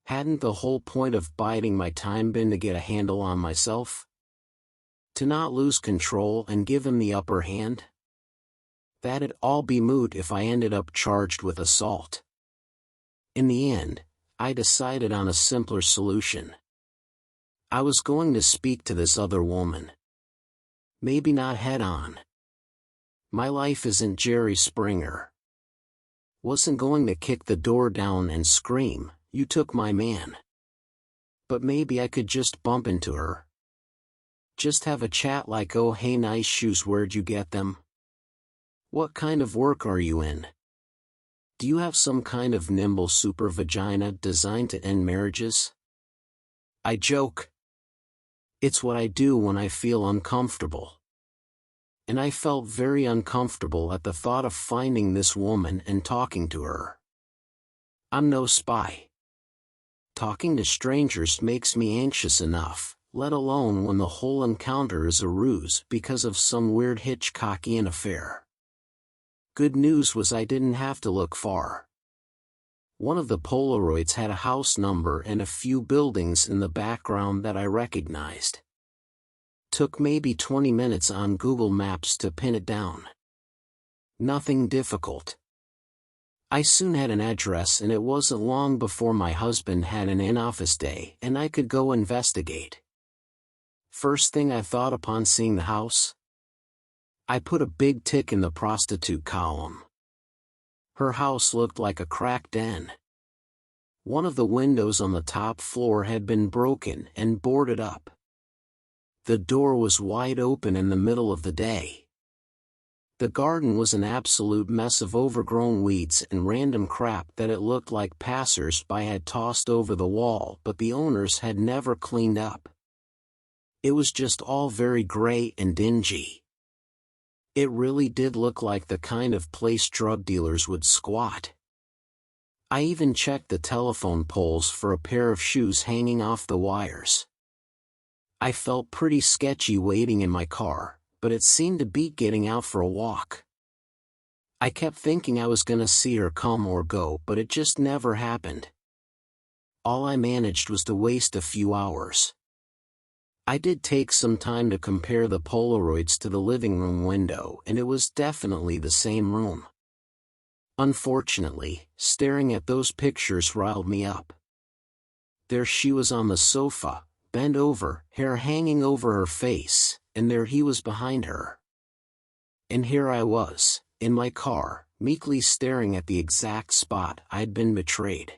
Hadn't the whole point of biding my time been to get a handle on myself? To not lose control and give him the upper hand? That'd all be moot if I ended up charged with assault. In the end, I decided on a simpler solution. I was going to speak to this other woman. Maybe not head-on. My life isn't Jerry Springer. Wasn't going to kick the door down and scream, "You took my man." But maybe I could just bump into her. Just have a chat like, "Oh hey, nice shoes, where'd you get them? What kind of work are you in? Do you have some kind of nimble super vagina designed to end marriages?" I joke. It's what I do when I feel uncomfortable. And I felt very uncomfortable at the thought of finding this woman and talking to her. I'm no spy. Talking to strangers makes me anxious enough, let alone when the whole encounter is a ruse because of some weird Hitchcockian affair. Good news was I didn't have to look far. One of the Polaroids had a house number and a few buildings in the background that I recognized. Took maybe 20 minutes on Google Maps to pin it down. Nothing difficult. I soon had an address and it wasn't long before my husband had an in-office day and I could go investigate. First thing I thought upon seeing the house? I put a big tick in the prostitute column. Her house looked like a crack den. One of the windows on the top floor had been broken and boarded up. The door was wide open in the middle of the day. The garden was an absolute mess of overgrown weeds and random crap that it looked like passers-by had tossed over the wall but the owners had never cleaned up. It was just all very gray and dingy. It really did look like the kind of place drug dealers would squat. I even checked the telephone poles for a pair of shoes hanging off the wires. I felt pretty sketchy waiting in my car, but it seemed to beat getting out for a walk. I kept thinking I was gonna see her come or go, but it just never happened. All I managed was to waste a few hours. I did take some time to compare the Polaroids to the living room window, and it was definitely the same room. Unfortunately, staring at those pictures riled me up. There she was on the sofa, bent over, hair hanging over her face, and there he was behind her. And here I was, in my car, meekly staring at the exact spot I'd been betrayed.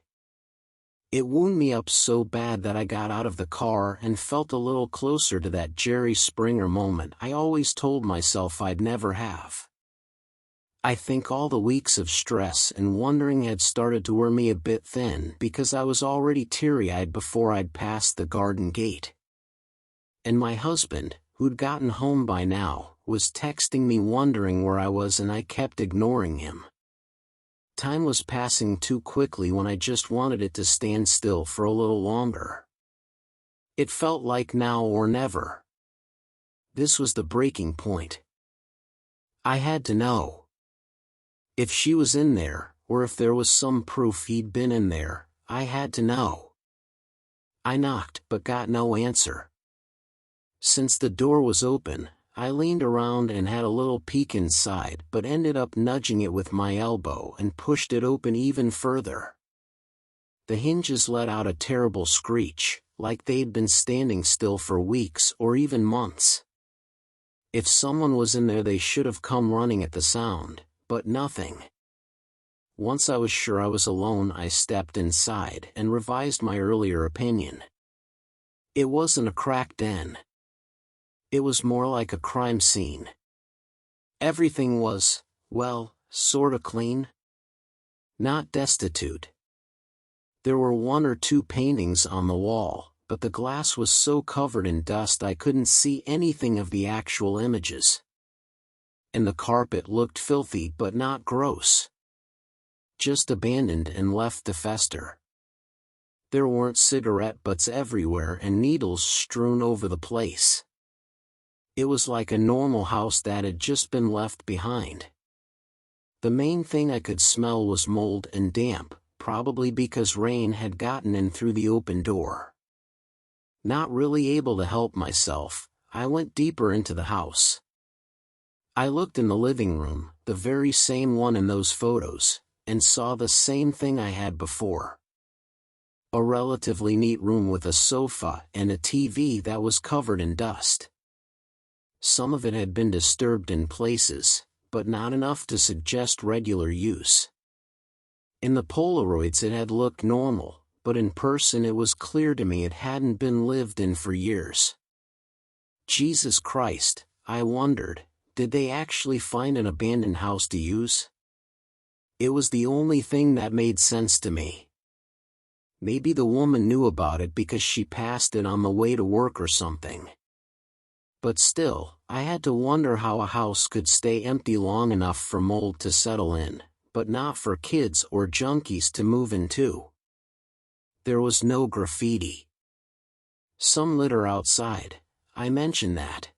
It wound me up so bad that I got out of the car and felt a little closer to that Jerry Springer moment I always told myself I'd never have. I think all the weeks of stress and wondering had started to wear me a bit thin because I was already teary-eyed before I'd passed the garden gate. And my husband, who'd gotten home by now, was texting me wondering where I was, and I kept ignoring him. Time was passing too quickly when I just wanted it to stand still for a little longer. It felt like now or never. This was the breaking point. I had to know. If she was in there, or if there was some proof he'd been in there, I had to know. I knocked, but got no answer. Since the door was open, I leaned around and had a little peek inside, but ended up nudging it with my elbow and pushed it open even further. The hinges let out a terrible screech, like they'd been standing still for weeks or even months. If someone was in there, they should have come running at the sound, but nothing. Once I was sure I was alone, I stepped inside and revised my earlier opinion. It wasn't a crack den. It was more like a crime scene. Everything was, well, sorta clean. Not destitute. There were 1 or 2 paintings on the wall, but the glass was so covered in dust I couldn't see anything of the actual images. And the carpet looked filthy but not gross. Just abandoned and left to fester. There weren't cigarette butts everywhere and needles strewn over the place. It was like a normal house that had just been left behind. The main thing I could smell was mold and damp, probably because rain had gotten in through the open door. Not really able to help myself, I went deeper into the house. I looked in the living room, the very same one in those photos, and saw the same thing I had before. A relatively neat room with a sofa and a TV that was covered in dust. Some of it had been disturbed in places, but not enough to suggest regular use. In the Polaroids it had looked normal, but in person it was clear to me it hadn't been lived in for years. Jesus Christ, I wondered, did they actually find an abandoned house to use? It was the only thing that made sense to me. Maybe the woman knew about it because she passed it on the way to work or something. But still, I had to wonder how a house could stay empty long enough for mold to settle in, but not for kids or junkies to move into. There was no graffiti. Some litter outside, I mentioned that.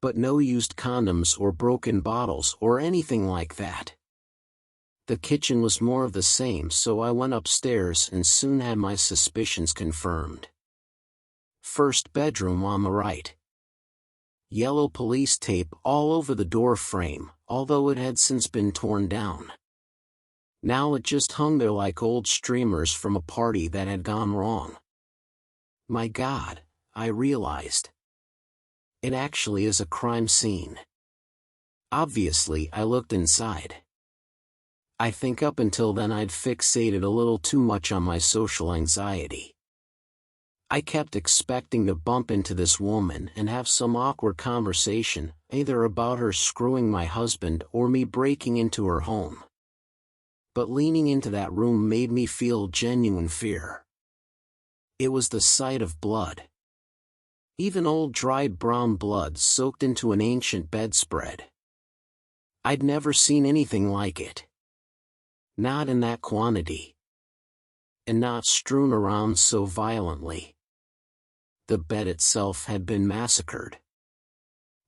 But no used condoms or broken bottles or anything like that. The kitchen was more of the same, so I went upstairs and soon had my suspicions confirmed. First bedroom on the right. Yellow police tape all over the door frame, although it had since been torn down. Now it just hung there like old streamers from a party that had gone wrong. My God, I realized. It actually is a crime scene. Obviously, I looked inside. I think up until then I'd fixated a little too much on my social anxiety. I kept expecting to bump into this woman and have some awkward conversation, either about her screwing my husband or me breaking into her home. But leaning into that room made me feel genuine fear. It was the sight of blood. Even old dried brown blood soaked into an ancient bedspread. I'd never seen anything like it. Not in that quantity. And not strewn around so violently. The bed itself had been massacred.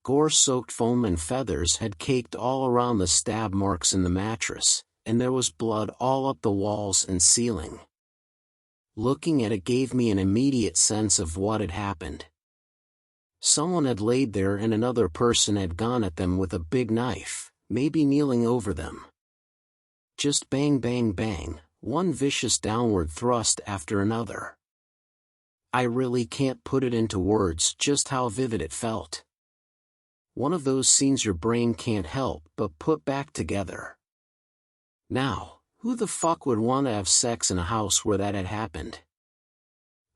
Gore-soaked foam and feathers had caked all around the stab marks in the mattress, and there was blood all up the walls and ceiling. Looking at it gave me an immediate sense of what had happened. Someone had laid there and another person had gone at them with a big knife, maybe kneeling over them. Just bang bang bang, one vicious downward thrust after another. I really can't put it into words just how vivid it felt. One of those scenes your brain can't help but put back together. Now, who the fuck would want to have sex in a house where that had happened?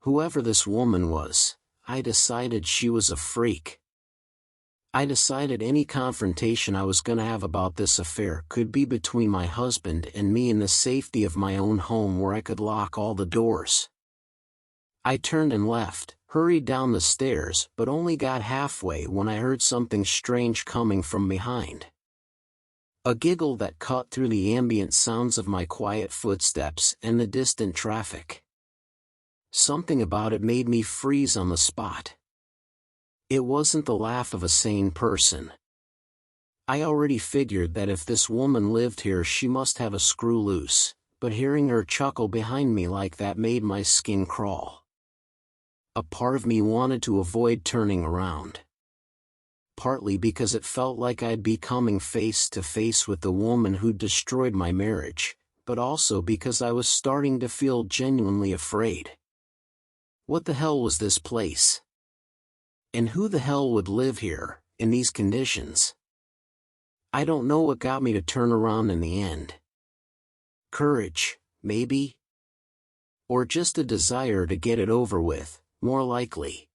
Whoever this woman was, I decided she was a freak. I decided any confrontation I was gonna have about this affair could be between my husband and me in the safety of my own home where I could lock all the doors. I turned and left, hurried down the stairs, but only got halfway when I heard something strange coming from behind. A giggle that cut through the ambient sounds of my quiet footsteps and the distant traffic. Something about it made me freeze on the spot. It wasn't the laugh of a sane person. I already figured that if this woman lived here she must have a screw loose, but hearing her chuckle behind me like that made my skin crawl. A part of me wanted to avoid turning around. Partly because it felt like I'd be coming face to face with the woman who'd destroyed my marriage, but also because I was starting to feel genuinely afraid. What the hell was this place? And who the hell would live here, in these conditions? I don't know what got me to turn around in the end. Courage, maybe? Or just a desire to get it over with, more likely.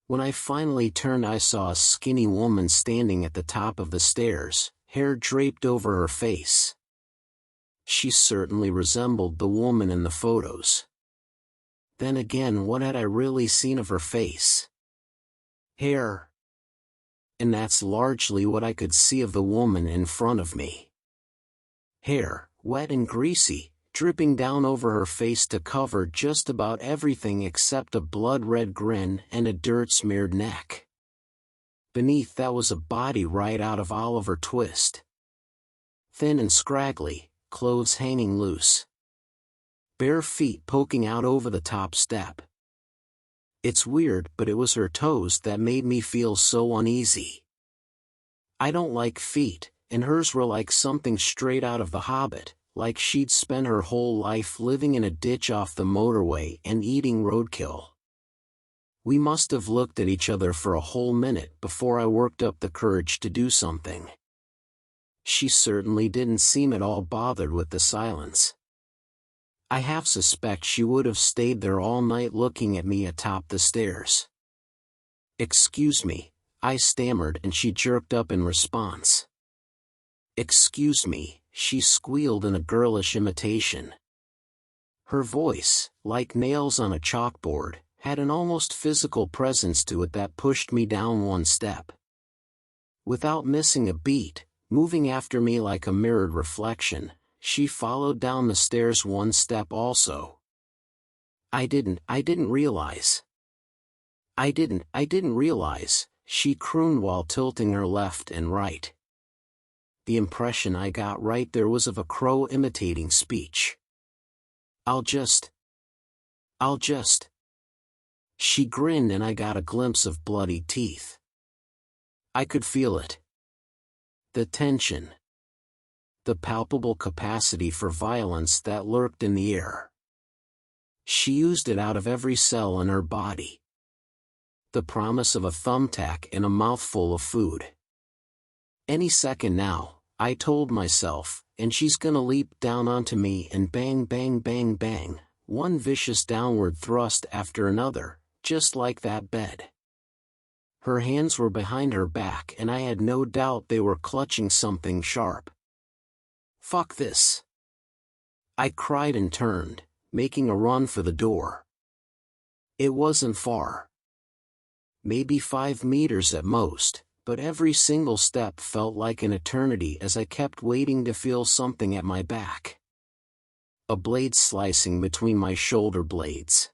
When I finally turned I saw a skinny woman standing at the top of the stairs, hair draped over her face. She certainly resembled the woman in the photos. Then again, what had I really seen of her face? Hair. And that's largely what I could see of the woman in front of me. Hair, wet and greasy, dripping down over her face to cover just about everything except a blood-red grin and a dirt-smeared neck. Beneath that was a body right out of Oliver Twist. Thin and scraggly, clothes hanging loose. Bare feet poking out over the top step. It's weird, but it was her toes that made me feel so uneasy. I don't like feet, and hers were like something straight out of The Hobbit, like she'd spent her whole life living in a ditch off the motorway and eating roadkill. We must have looked at each other for a whole minute before I worked up the courage to do something. She certainly didn't seem at all bothered with the silence. I half suspect she would have stayed there all night looking at me atop the stairs. "Excuse me," I stammered, and she jerked up in response. "Excuse me," she squealed in a girlish imitation. Her voice, like nails on a chalkboard, had an almost physical presence to it that pushed me down one step. Without missing a beat, moving after me like a mirrored reflection, she followed down the stairs one step also. I didn't realize. I didn't realize, she crooned while tilting her left and right. The impression I got right there was of a crow imitating speech. I'll just. She grinned and I got a glimpse of bloody teeth. I could feel it. The tension. The palpable capacity for violence that lurked in the air. She used it out of every cell in her body. The promise of a thumbtack and a mouthful of food. Any second now, I told myself, and she's gonna leap down onto me and bang bang bang bang, one vicious downward thrust after another, just like that bed. Her hands were behind her back and I had no doubt they were clutching something sharp. Fuck this. I cried and turned, making a run for the door. It wasn't far. Maybe 5 meters at most, but every single step felt like an eternity as I kept waiting to feel something at my back. A blade slicing between my shoulder blades.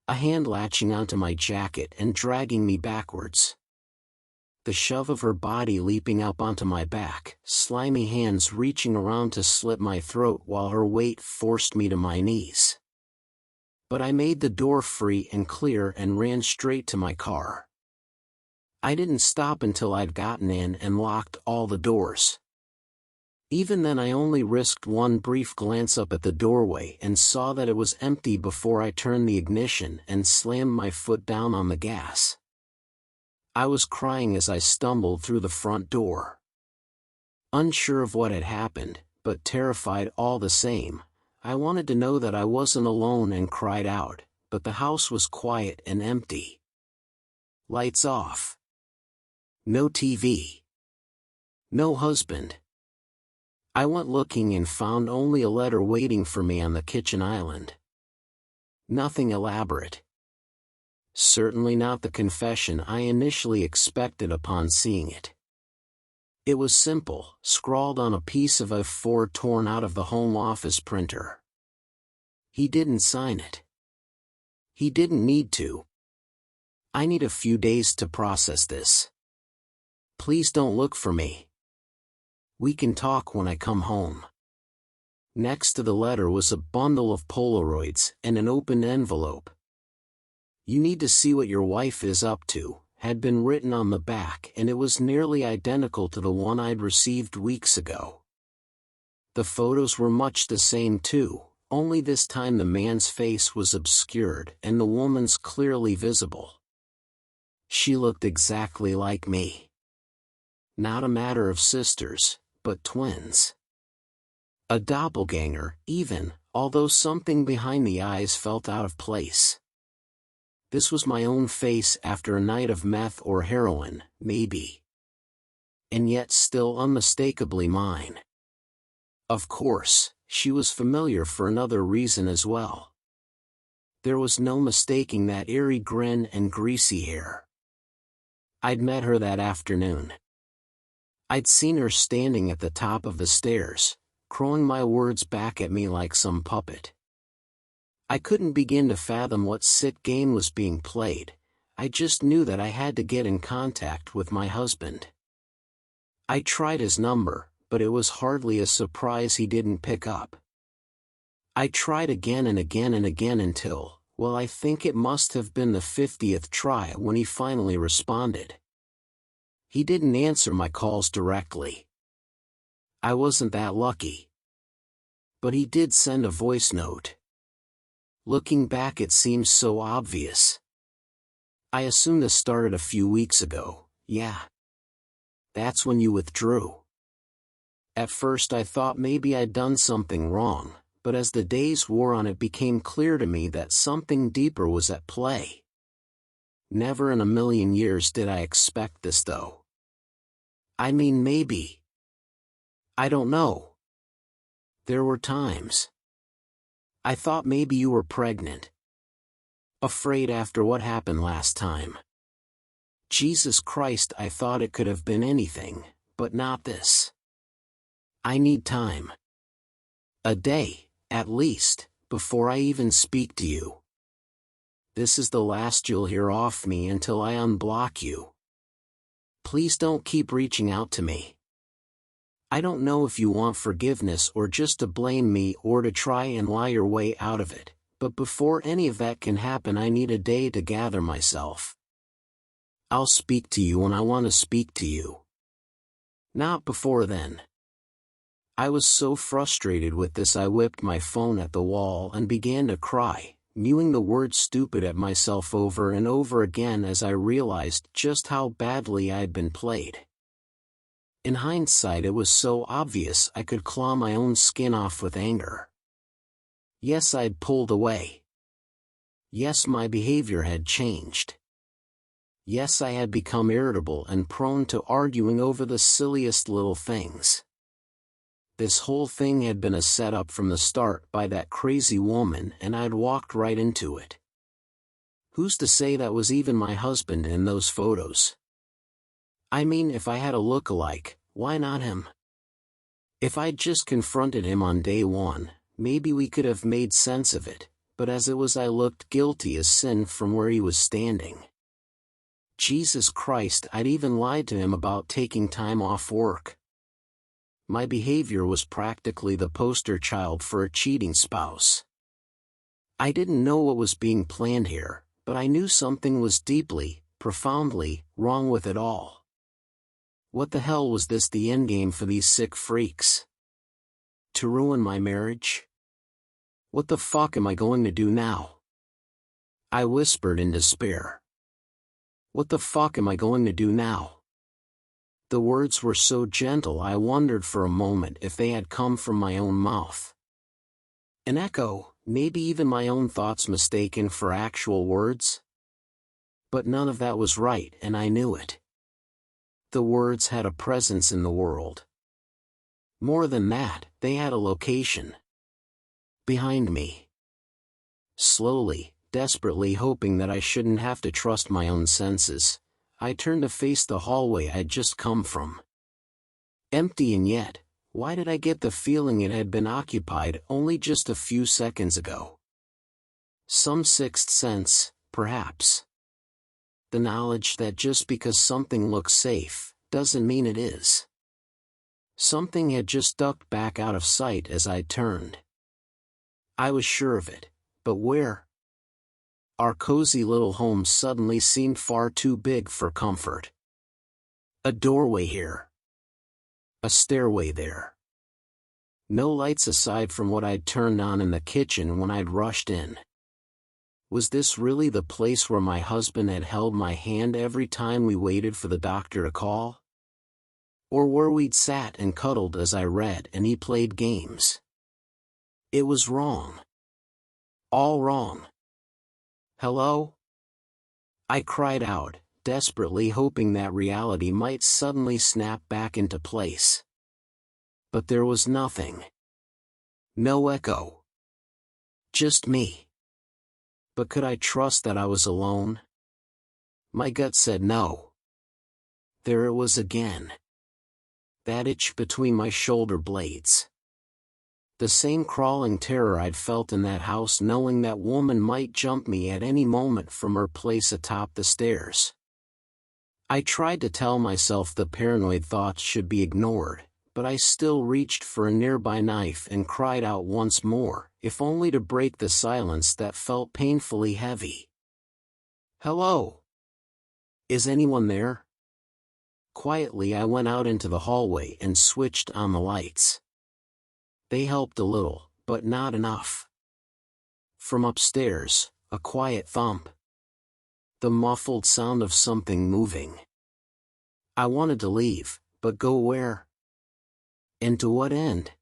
A hand latching onto my jacket and dragging me backwards. The shove of her body leaping up onto my back, slimy hands reaching around to slit my throat while her weight forced me to my knees. But I made the door free and clear and ran straight to my car. I didn't stop until I'd gotten in and locked all the doors. Even then I only risked one brief glance up at the doorway and saw that it was empty before I turned the ignition and slammed my foot down on the gas. I was crying as I stumbled through the front door. Unsure of what had happened, but terrified all the same, I wanted to know that I wasn't alone and cried out, but the house was quiet and empty. Lights off. No TV. No husband. I went looking and found only a letter waiting for me on the kitchen island. Nothing elaborate. Certainly not the confession I initially expected upon seeing it. It was simple, scrawled on a piece of A4 torn out of the home office printer. He didn't sign it. He didn't need to. I need a few days to process this. Please don't look for me. We can talk when I come home. Next to the letter was a bundle of Polaroids and an open envelope. You need to see what your wife is up to, had been written on the back, and it was nearly identical to the one I'd received weeks ago. The photos were much the same too, only this time the man's face was obscured and the woman's clearly visible. She looked exactly like me. Not a matter of sisters, but twins. A doppelganger, even, although something behind the eyes felt out of place. This was my own face after a night of meth or heroin, maybe. And yet still unmistakably mine. Of course, she was familiar for another reason as well. There was no mistaking that eerie grin and greasy hair. I'd met her that afternoon. I'd seen her standing at the top of the stairs, crowing my words back at me like some puppet. I couldn't begin to fathom what sick game was being played. I just knew that I had to get in contact with my husband. I tried his number, but it was hardly a surprise he didn't pick up. I tried again and again and again until, well, I think it must have been the 50th try when he finally responded. He didn't answer my calls directly. I wasn't that lucky. But he did send a voice note. Looking back, it seems so obvious. I assume this started a few weeks ago. Yeah. That's when you withdrew. At first I thought maybe I'd done something wrong, but as the days wore on it became clear to me that something deeper was at play. Never in a million years did I expect this though. I mean, maybe. I don't know. There were times. I thought maybe you were pregnant. Afraid after what happened last time. Jesus Christ, I thought it could have been anything, but not this. I need time. A day, at least, before I even speak to you. This is the last you'll hear off me until I unblock you. Please don't keep reaching out to me. I don't know if you want forgiveness or just to blame me or to try and lie your way out of it, but before any of that can happen I need a day to gather myself. I'll speak to you when I want to speak to you. Not before then. I was so frustrated with this I whipped my phone at the wall and began to cry, mewing the word stupid at myself over and over again as I realized just how badly I had been played. In hindsight, it was so obvious I could claw my own skin off with anger. Yes, I'd pulled away. Yes, my behavior had changed. Yes, I had become irritable and prone to arguing over the silliest little things. This whole thing had been a setup from the start by that crazy woman, and I'd walked right into it. Who's to say that was even my husband in those photos? I mean, if I had a look-alike, why not him? If I'd just confronted him on day one, maybe we could have made sense of it, but as it was I looked guilty as sin from where he was standing. Jesus Christ, I'd even lied to him about taking time off work. My behavior was practically the poster child for a cheating spouse. I didn't know what was being planned here, but I knew something was deeply, profoundly, wrong with it all. What the hell was this, the endgame for these sick freaks? To ruin my marriage? What the fuck am I going to do now? I whispered in despair. What the fuck am I going to do now? The words were so gentle I wondered for a moment if they had come from my own mouth. An echo, maybe even my own thoughts mistaken for actual words? But none of that was right, and I knew it. The words had a presence in the world. More than that, they had a location. Behind me. Slowly, desperately hoping that I shouldn't have to trust my own senses, I turned to face the hallway I'd just come from. Empty, and yet, why did I get the feeling it had been occupied only just a few seconds ago? Some sixth sense, perhaps. The knowledge that just because something looks safe, doesn't mean it is. Something had just ducked back out of sight as I turned. I was sure of it, but where? Our cozy little home suddenly seemed far too big for comfort. A doorway here. A stairway there. No lights aside from what I'd turned on in the kitchen when I'd rushed in. Was this really the place where my husband had held my hand every time we waited for the doctor to call? Or where we'd sat and cuddled as I read and he played games? It was wrong. All wrong. Hello? I cried out, desperately hoping that reality might suddenly snap back into place. But there was nothing. No echo. Just me. But could I trust that I was alone? My gut said no. There it was again. That itch between my shoulder blades. The same crawling terror I'd felt in that house, knowing that woman might jump me at any moment from her place atop the stairs. I tried to tell myself the paranoid thoughts should be ignored, but I still reached for a nearby knife and cried out once more, if only to break the silence that felt painfully heavy. Hello? Is anyone there? Quietly I went out into the hallway and switched on the lights. They helped a little, but not enough. From upstairs, a quiet thump. The muffled sound of something moving. I wanted to leave, but go where? And to what end?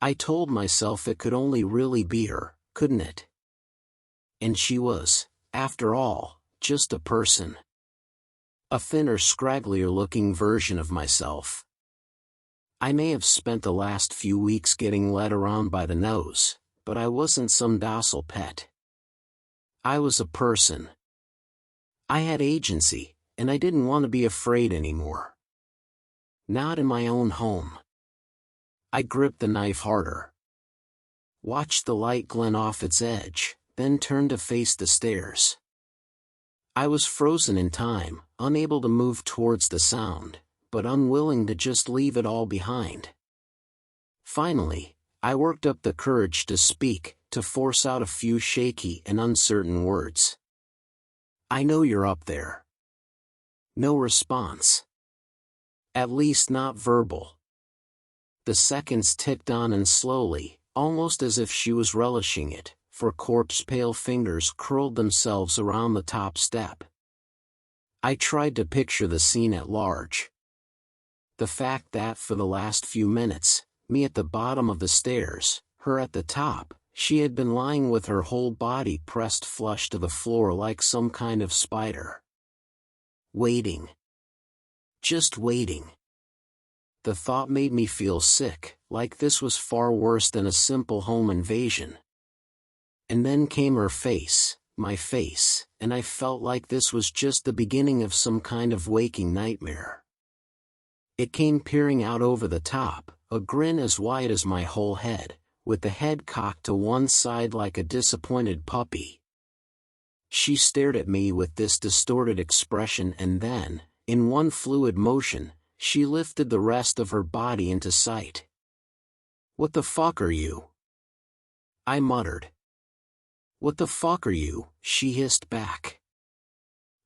I told myself it could only really be her, couldn't it? And she was, after all, just a person. A thinner, scragglier-looking version of myself. I may have spent the last few weeks getting led around by the nose, but I wasn't some docile pet. I was a person. I had agency, and I didn't want to be afraid anymore. Not in my own home. I gripped the knife harder. Watched the light glint off its edge, then turned to face the stairs. I was frozen in time, unable to move towards the sound, but unwilling to just leave it all behind. Finally, I worked up the courage to speak, to force out a few shaky and uncertain words. I know you're up there. No response. At least not verbal. The seconds ticked on, and slowly, almost as if she was relishing it, for corpse-pale fingers curled themselves around the top step. I tried to picture the scene at large. The fact that for the last few minutes, me at the bottom of the stairs, her at the top, she had been lying with her whole body pressed flush to the floor like some kind of spider. Waiting. Just waiting. The thought made me feel sick, like this was far worse than a simple home invasion. And then came her face, my face, and I felt like this was just the beginning of some kind of waking nightmare. It came peering out over the top, a grin as wide as my whole head, with the head cocked to one side like a disappointed puppy. She stared at me with this distorted expression, and then, in one fluid motion, she lifted the rest of her body into sight. "What the fuck are you?" I muttered. "What the fuck are you?" she hissed back.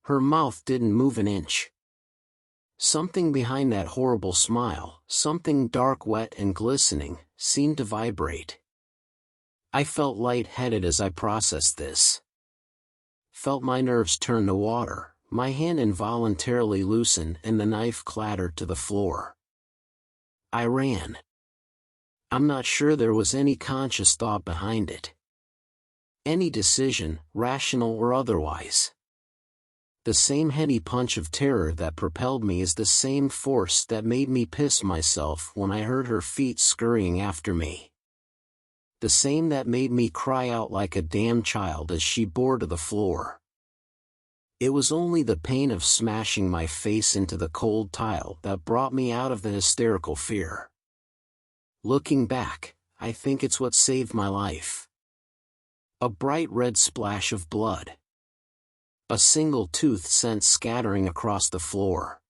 Her mouth didn't move an inch. Something behind that horrible smile, something dark, wet and glistening, seemed to vibrate. I felt light-headed as I processed this. Felt my nerves turn to water, My hand involuntarily loosened and the knife clattered to the floor. I ran. I'm not sure there was any conscious thought behind it. Any decision, rational or otherwise. The same heady punch of terror that propelled me is the same force that made me piss myself when I heard her feet scurrying after me. The same that made me cry out like a damn child as she bore to the floor. It was only the pain of smashing my face into the cold tile that brought me out of the hysterical fear. Looking back, I think it's what saved my life. A bright red splash of blood. A single tooth sent scattering across the floor.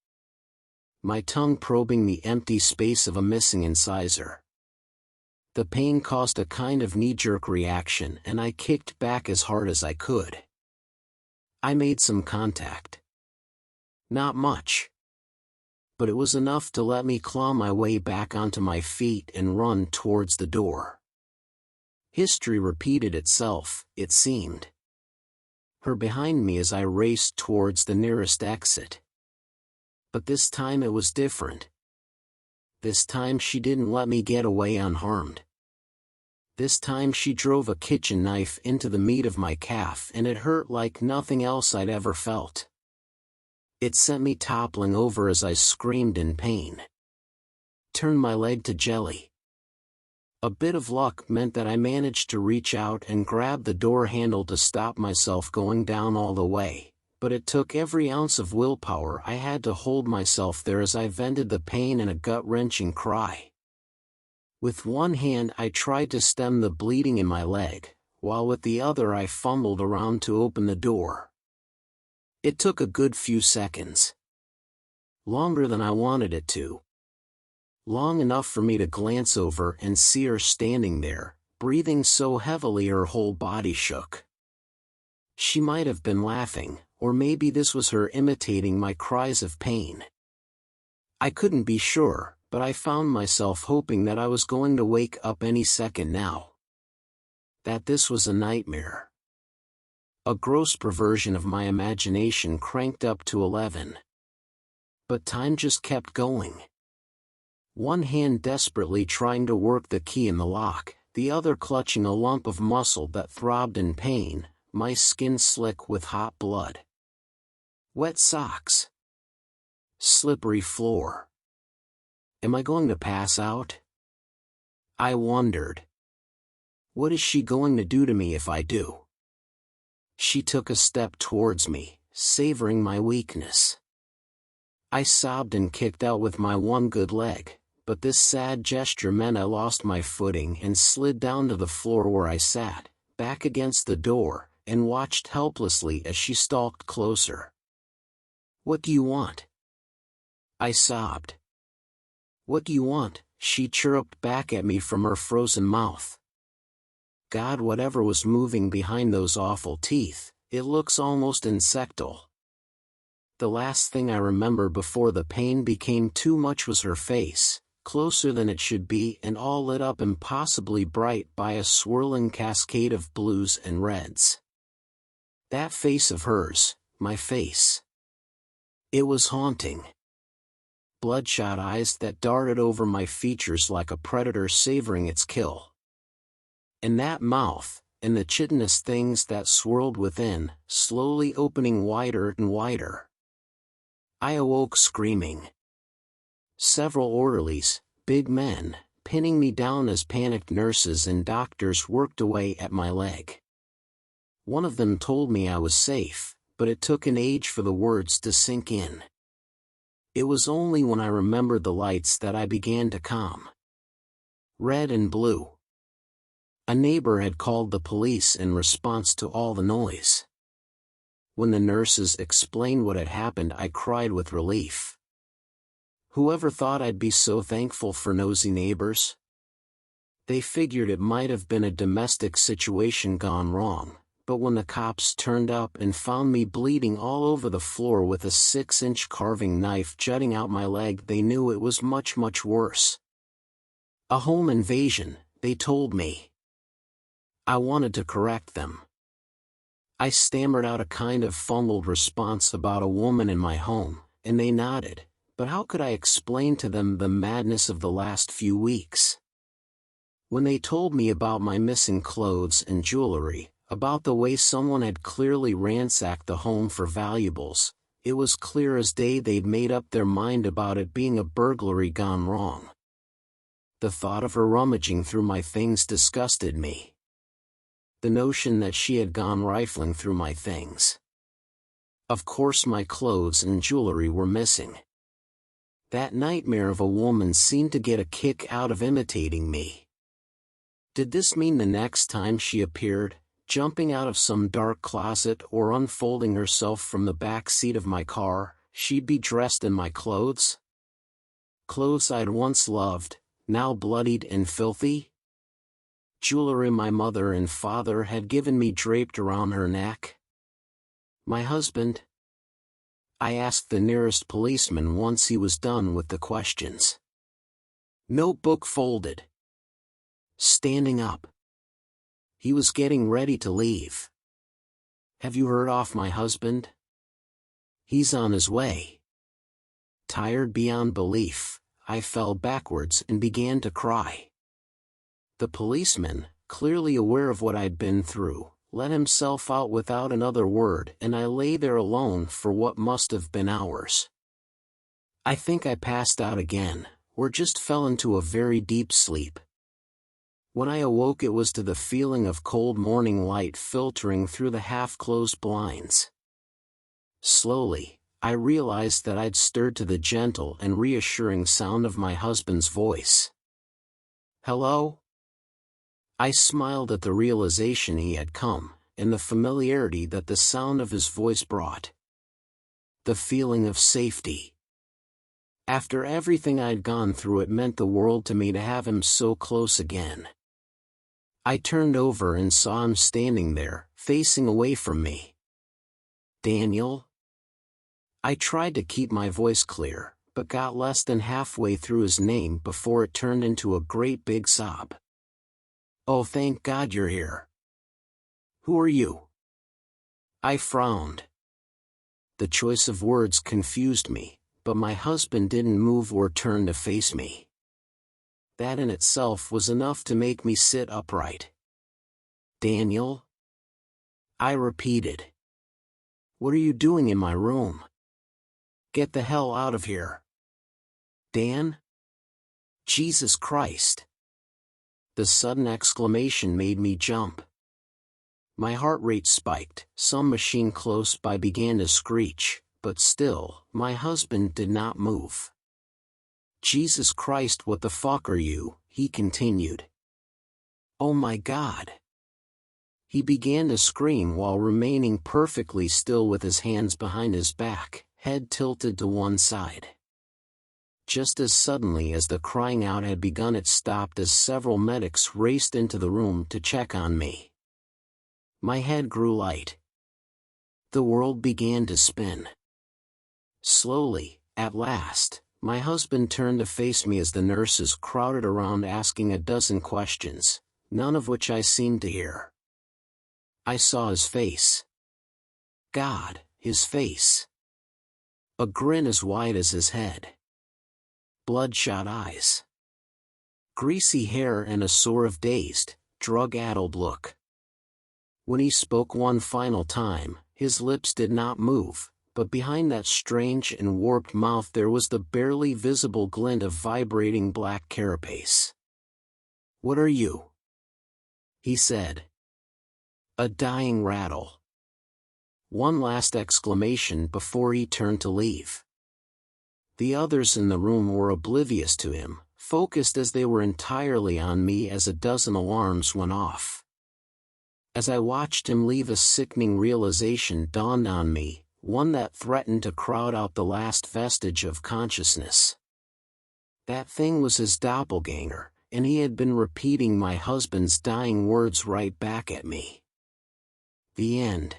My tongue probing the empty space of a missing incisor. The pain caused a kind of knee-jerk reaction and I kicked back as hard as I could. I made some contact. Not much. But it was enough to let me claw my way back onto my feet and run towards the door. History repeated itself, it seemed. Her behind me as I raced towards the nearest exit. But this time it was different. This time she didn't let me get away unharmed. This time she drove a kitchen knife into the meat of my calf and it hurt like nothing else I'd ever felt. It sent me toppling over as I screamed in pain. Turned my leg to jelly. A bit of luck meant that I managed to reach out and grab the door handle to stop myself going down all the way, but it took every ounce of willpower I had to hold myself there as I vented the pain in a gut-wrenching cry. With one hand I tried to stem the bleeding in my leg, while with the other I fumbled around to open the door. It took a good few seconds. Longer than I wanted it to. Long enough for me to glance over and see her standing there, breathing so heavily her whole body shook. She might have been laughing, or maybe this was her imitating my cries of pain. I couldn't be sure, but I found myself hoping that I was going to wake up any second now. That this was a nightmare. A gross perversion of my imagination cranked up to 11. But time just kept going. One hand desperately trying to work the key in the lock, the other clutching a lump of muscle that throbbed in pain, my skin slick with hot blood. Wet socks. Slippery floor. Am I going to pass out? I wondered. What is she going to do to me if I do? She took a step towards me, savoring my weakness. I sobbed and kicked out with my one good leg, but this sad gesture meant I lost my footing and slid down to the floor where I sat, back against the door, and watched helplessly as she stalked closer. "What do you want?" I sobbed. "What do you want?" she chirruped back at me from her frozen mouth. God, whatever was moving behind those awful teeth, it looks almost insectal. The last thing I remember before the pain became too much was her face, closer than it should be and all lit up impossibly bright by a swirling cascade of blues and reds. That face of hers, my face. It was haunting. Bloodshot eyes that darted over my features like a predator savoring its kill. And that mouth, and the chitinous things that swirled within, slowly opening wider and wider. I awoke screaming. Several orderlies, big men, pinning me down as panicked nurses and doctors worked away at my leg. One of them told me I was safe, but it took an age for the words to sink in. It was only when I remembered the lights that I began to calm. Red and blue. A neighbor had called the police in response to all the noise. When the nurses explained what had happened, I cried with relief. Whoever thought I'd be so thankful for nosy neighbors? They figured it might have been a domestic situation gone wrong, but when the cops turned up and found me bleeding all over the floor with a 6-inch carving knife jutting out my leg, they knew it was much, much worse. A home invasion, they told me. I wanted to correct them. I stammered out a kind of fumbled response about a woman in my home, and they nodded, but how could I explain to them the madness of the last few weeks? When they told me about my missing clothes and jewelry, about the way someone had clearly ransacked the home for valuables, it was clear as day they'd made up their mind about it being a burglary gone wrong. The thought of her rummaging through my things disgusted me. The notion that she had gone rifling through my things. Of course my clothes and jewelry were missing. That nightmare of a woman seemed to get a kick out of imitating me. Did this mean the next time she appeared, jumping out of some dark closet or unfolding herself from the back seat of my car, she'd be dressed in my clothes? Clothes I'd once loved, now bloodied and filthy? Jewelry my mother and father had given me draped around her neck? My husband? I asked the nearest policeman once he was done with the questions. Notebook folded. Standing up. He was getting ready to leave. Have you heard off my husband? He's on his way. Tired beyond belief, I fell backwards and began to cry. The policeman, clearly aware of what I'd been through, let himself out without another word, and I lay there alone for what must have been hours. I think I passed out again, or just fell into a very deep sleep. When I awoke it was to the feeling of cold morning light filtering through the half-closed blinds. Slowly, I realized that I'd stirred to the gentle and reassuring sound of my husband's voice. Hello? I smiled at the realization he had come, and the familiarity that the sound of his voice brought. The feeling of safety. After everything I'd gone through, it meant the world to me to have him so close again. I turned over and saw him standing there, facing away from me. Daniel? I tried to keep my voice clear, but got less than halfway through his name before it turned into a great big sob. Oh, thank God you're here. Who are you? I frowned. The choice of words confused me, but my husband didn't move or turn to face me. That in itself was enough to make me sit upright. Daniel? I repeated. What are you doing in my room? Get the hell out of here. Dan? Jesus Christ. The sudden exclamation made me jump. My heart rate spiked, some machine close by began to screech, but still, my husband did not move. Jesus Christ, what the fuck are you? He continued. Oh my God. He began to scream while remaining perfectly still with his hands behind his back, head tilted to one side. Just as suddenly as the crying out had begun, it stopped as several medics raced into the room to check on me. My head grew light. The world began to spin. Slowly, at last, my husband turned to face me as the nurses crowded around asking a dozen questions, none of which I seemed to hear. I saw his face. God, his face. A grin as wide as his head. Bloodshot eyes. Greasy hair and a sort of dazed, drug-addled look. When he spoke one final time, his lips did not move, but behind that strange and warped mouth there was the barely visible glint of vibrating black carapace. What are you? He said. A dying rattle. One last exclamation before he turned to leave. The others in the room were oblivious to him, focused as they were entirely on me as a dozen alarms went off. As I watched him leave, a sickening realization dawned on me, one that threatened to crowd out the last vestige of consciousness. That thing was his doppelganger, and he had been repeating my husband's dying words right back at me. The end.